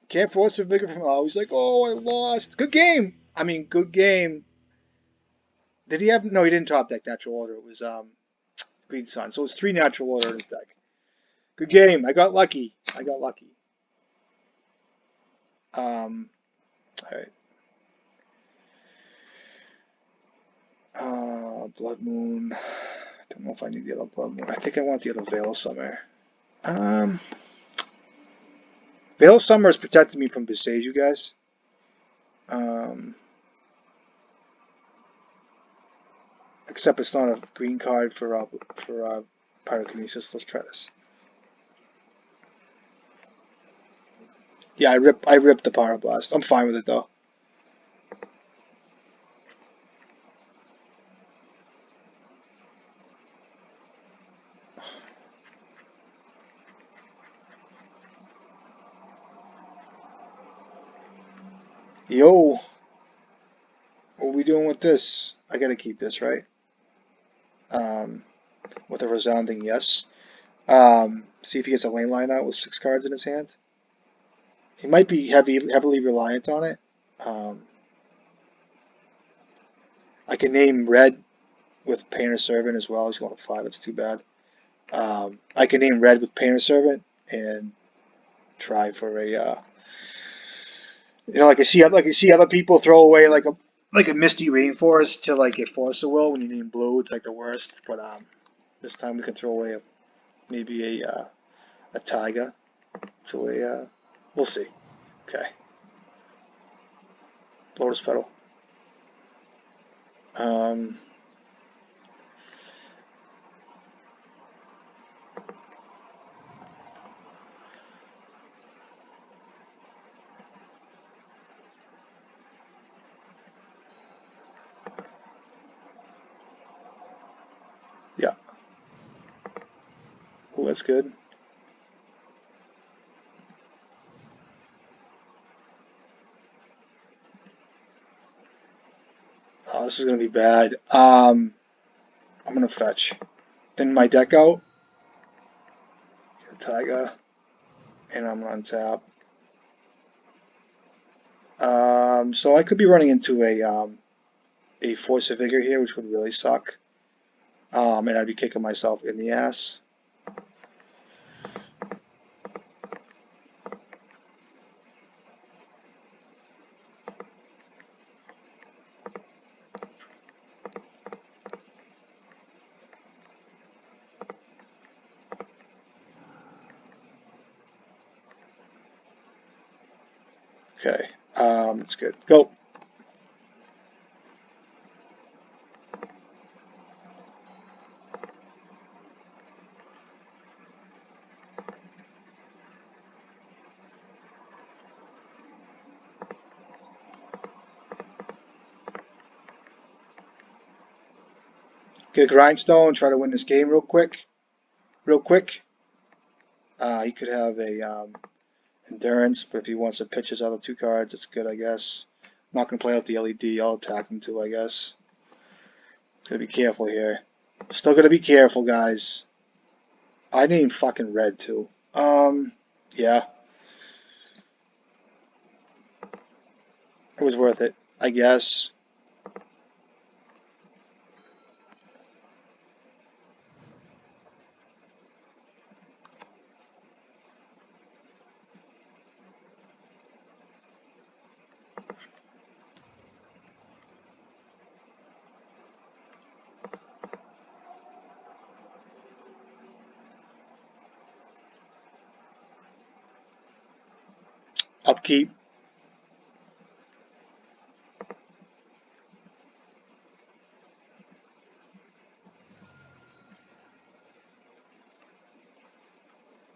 Can't force a vigor from. Oh, he's like, oh, I lost. Good game. I mean, good game. Did he have? No, he didn't top deck natural order. It was Green Sun. So it's 3 natural order in his deck. Good game. I got lucky. I got lucky. All right. Blood Moon. I don't know if I need the other Blood Moon. I think I want the other Veil of Summer. Veil of Summer is protecting me from Visage, you guys. Except it's not a green card for Pyrokinesis. Let's try this. Yeah, I ripped the Pyroblast. I'm fine with it though. Yo, what are we doing with this? I gotta keep this, right? With a resounding yes. See if he gets a lane line out with 6 cards in his hand. He might be heavily reliant on it. I can name red with Painter Servant as well. He's going to 5. It's too bad. I can name red with Painter Servant and try for a. Like I see other people throw away like a Misty Rainforest to like a Force of Will when you name blue. It's like the worst. But this time we can throw away maybe a Taiga to a. We'll see. Okay. Lotus Petal. Yeah. Oh, that's good. This is gonna be bad. I'm gonna fetch. Thin my deck out. Get a Tiger. And I'm gonna untap. So I could be running into a Force of Vigor here, which would really suck. And I'd be kicking myself in the ass. Okay, it's good. Go. Get a grindstone. Try to win this game real quick. Real quick. He could have a endurance, but if he wants to pitch his other 2 cards, it's good, I guess. I'm not gonna play out the LED. I'll attack him too, I guess. Gotta be careful here. Still gotta be careful, guys. I named fucking red too. Yeah. It was worth it, I guess. Upkeep.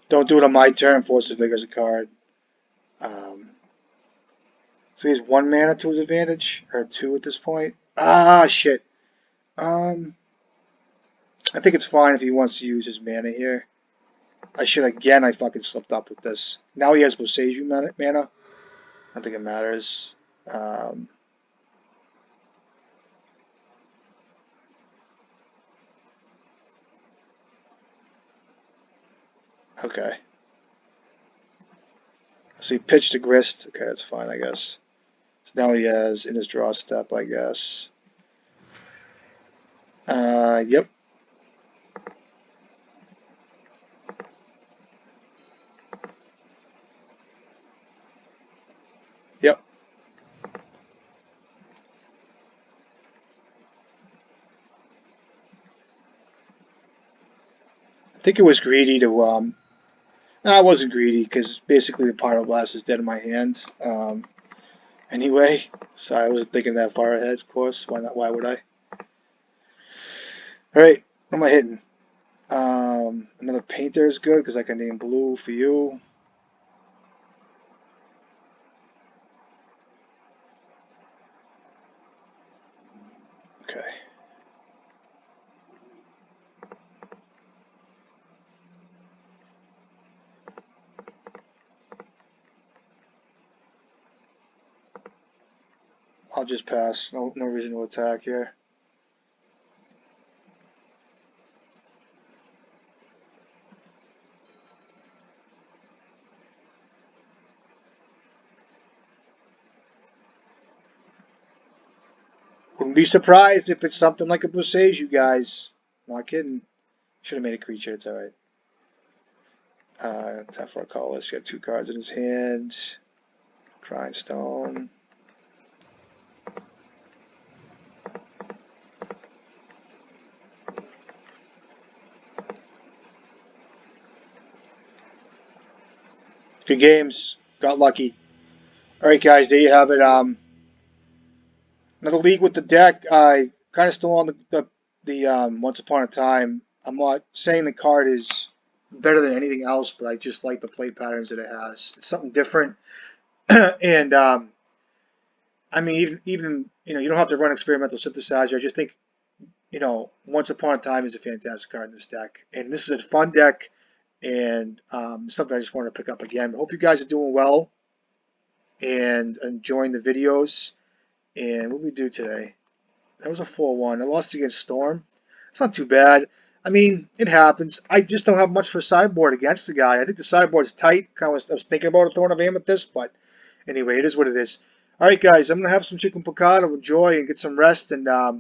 Don't do it on my turn. Force of Vigor's a card. So he has 1 mana to his advantage, or 2 at this point. Ah, shit. I think it's fine if he wants to use his mana here. I fucking slipped up with this. Now he has Boseiju mana. I don't think it matters. Okay. So he pitched a Grist. Okay, that's fine, I guess. So now he has in his draw step, I guess. Yep. Yep. I think it was greedy to, no, I wasn't greedy, because basically the Pyroblast is dead in my hand, anyway. So I wasn't thinking that far ahead, of course. Why not? Why would I? Alright, what am I hitting? Another Painter is good, because I can name blue for you. Okay. I'll just pass. No reason to attack here. Wouldn't be surprised if it's something like a Boseiju, you guys. Not kidding. Should have made a creature. It's alright. Time for a colorless. Got 2 cards in his hand. Grindstone. Good games. Got lucky. Alright, guys. There you have it. Another league with the deck. I kind of still on the Once Upon a Time. I'm not saying the card is better than anything else, but I just like the play patterns that it has. It's something different. And I mean, even you know, you don't have to run Experimental Synthesizer. I just think, you know, Once Upon a Time is a fantastic card in this deck, and this is a fun deck, and something I just wanted to pick up again. But hope you guys are doing well and enjoying the videos. And what we do today? That was a 4-1. I lost against Storm. It's not too bad. I mean, it happens. I just don't have much for sideboard against the guy. I think the sideboard's tight. I was thinking about throwing a Amethyst, but anyway, it is what it is. All right, guys, I'm going to have some chicken piccata, enjoy, and get some rest, and I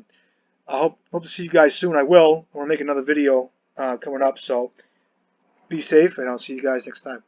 hope to see you guys soon. I will. I want to make another video coming up, so be safe, and I'll see you guys next time.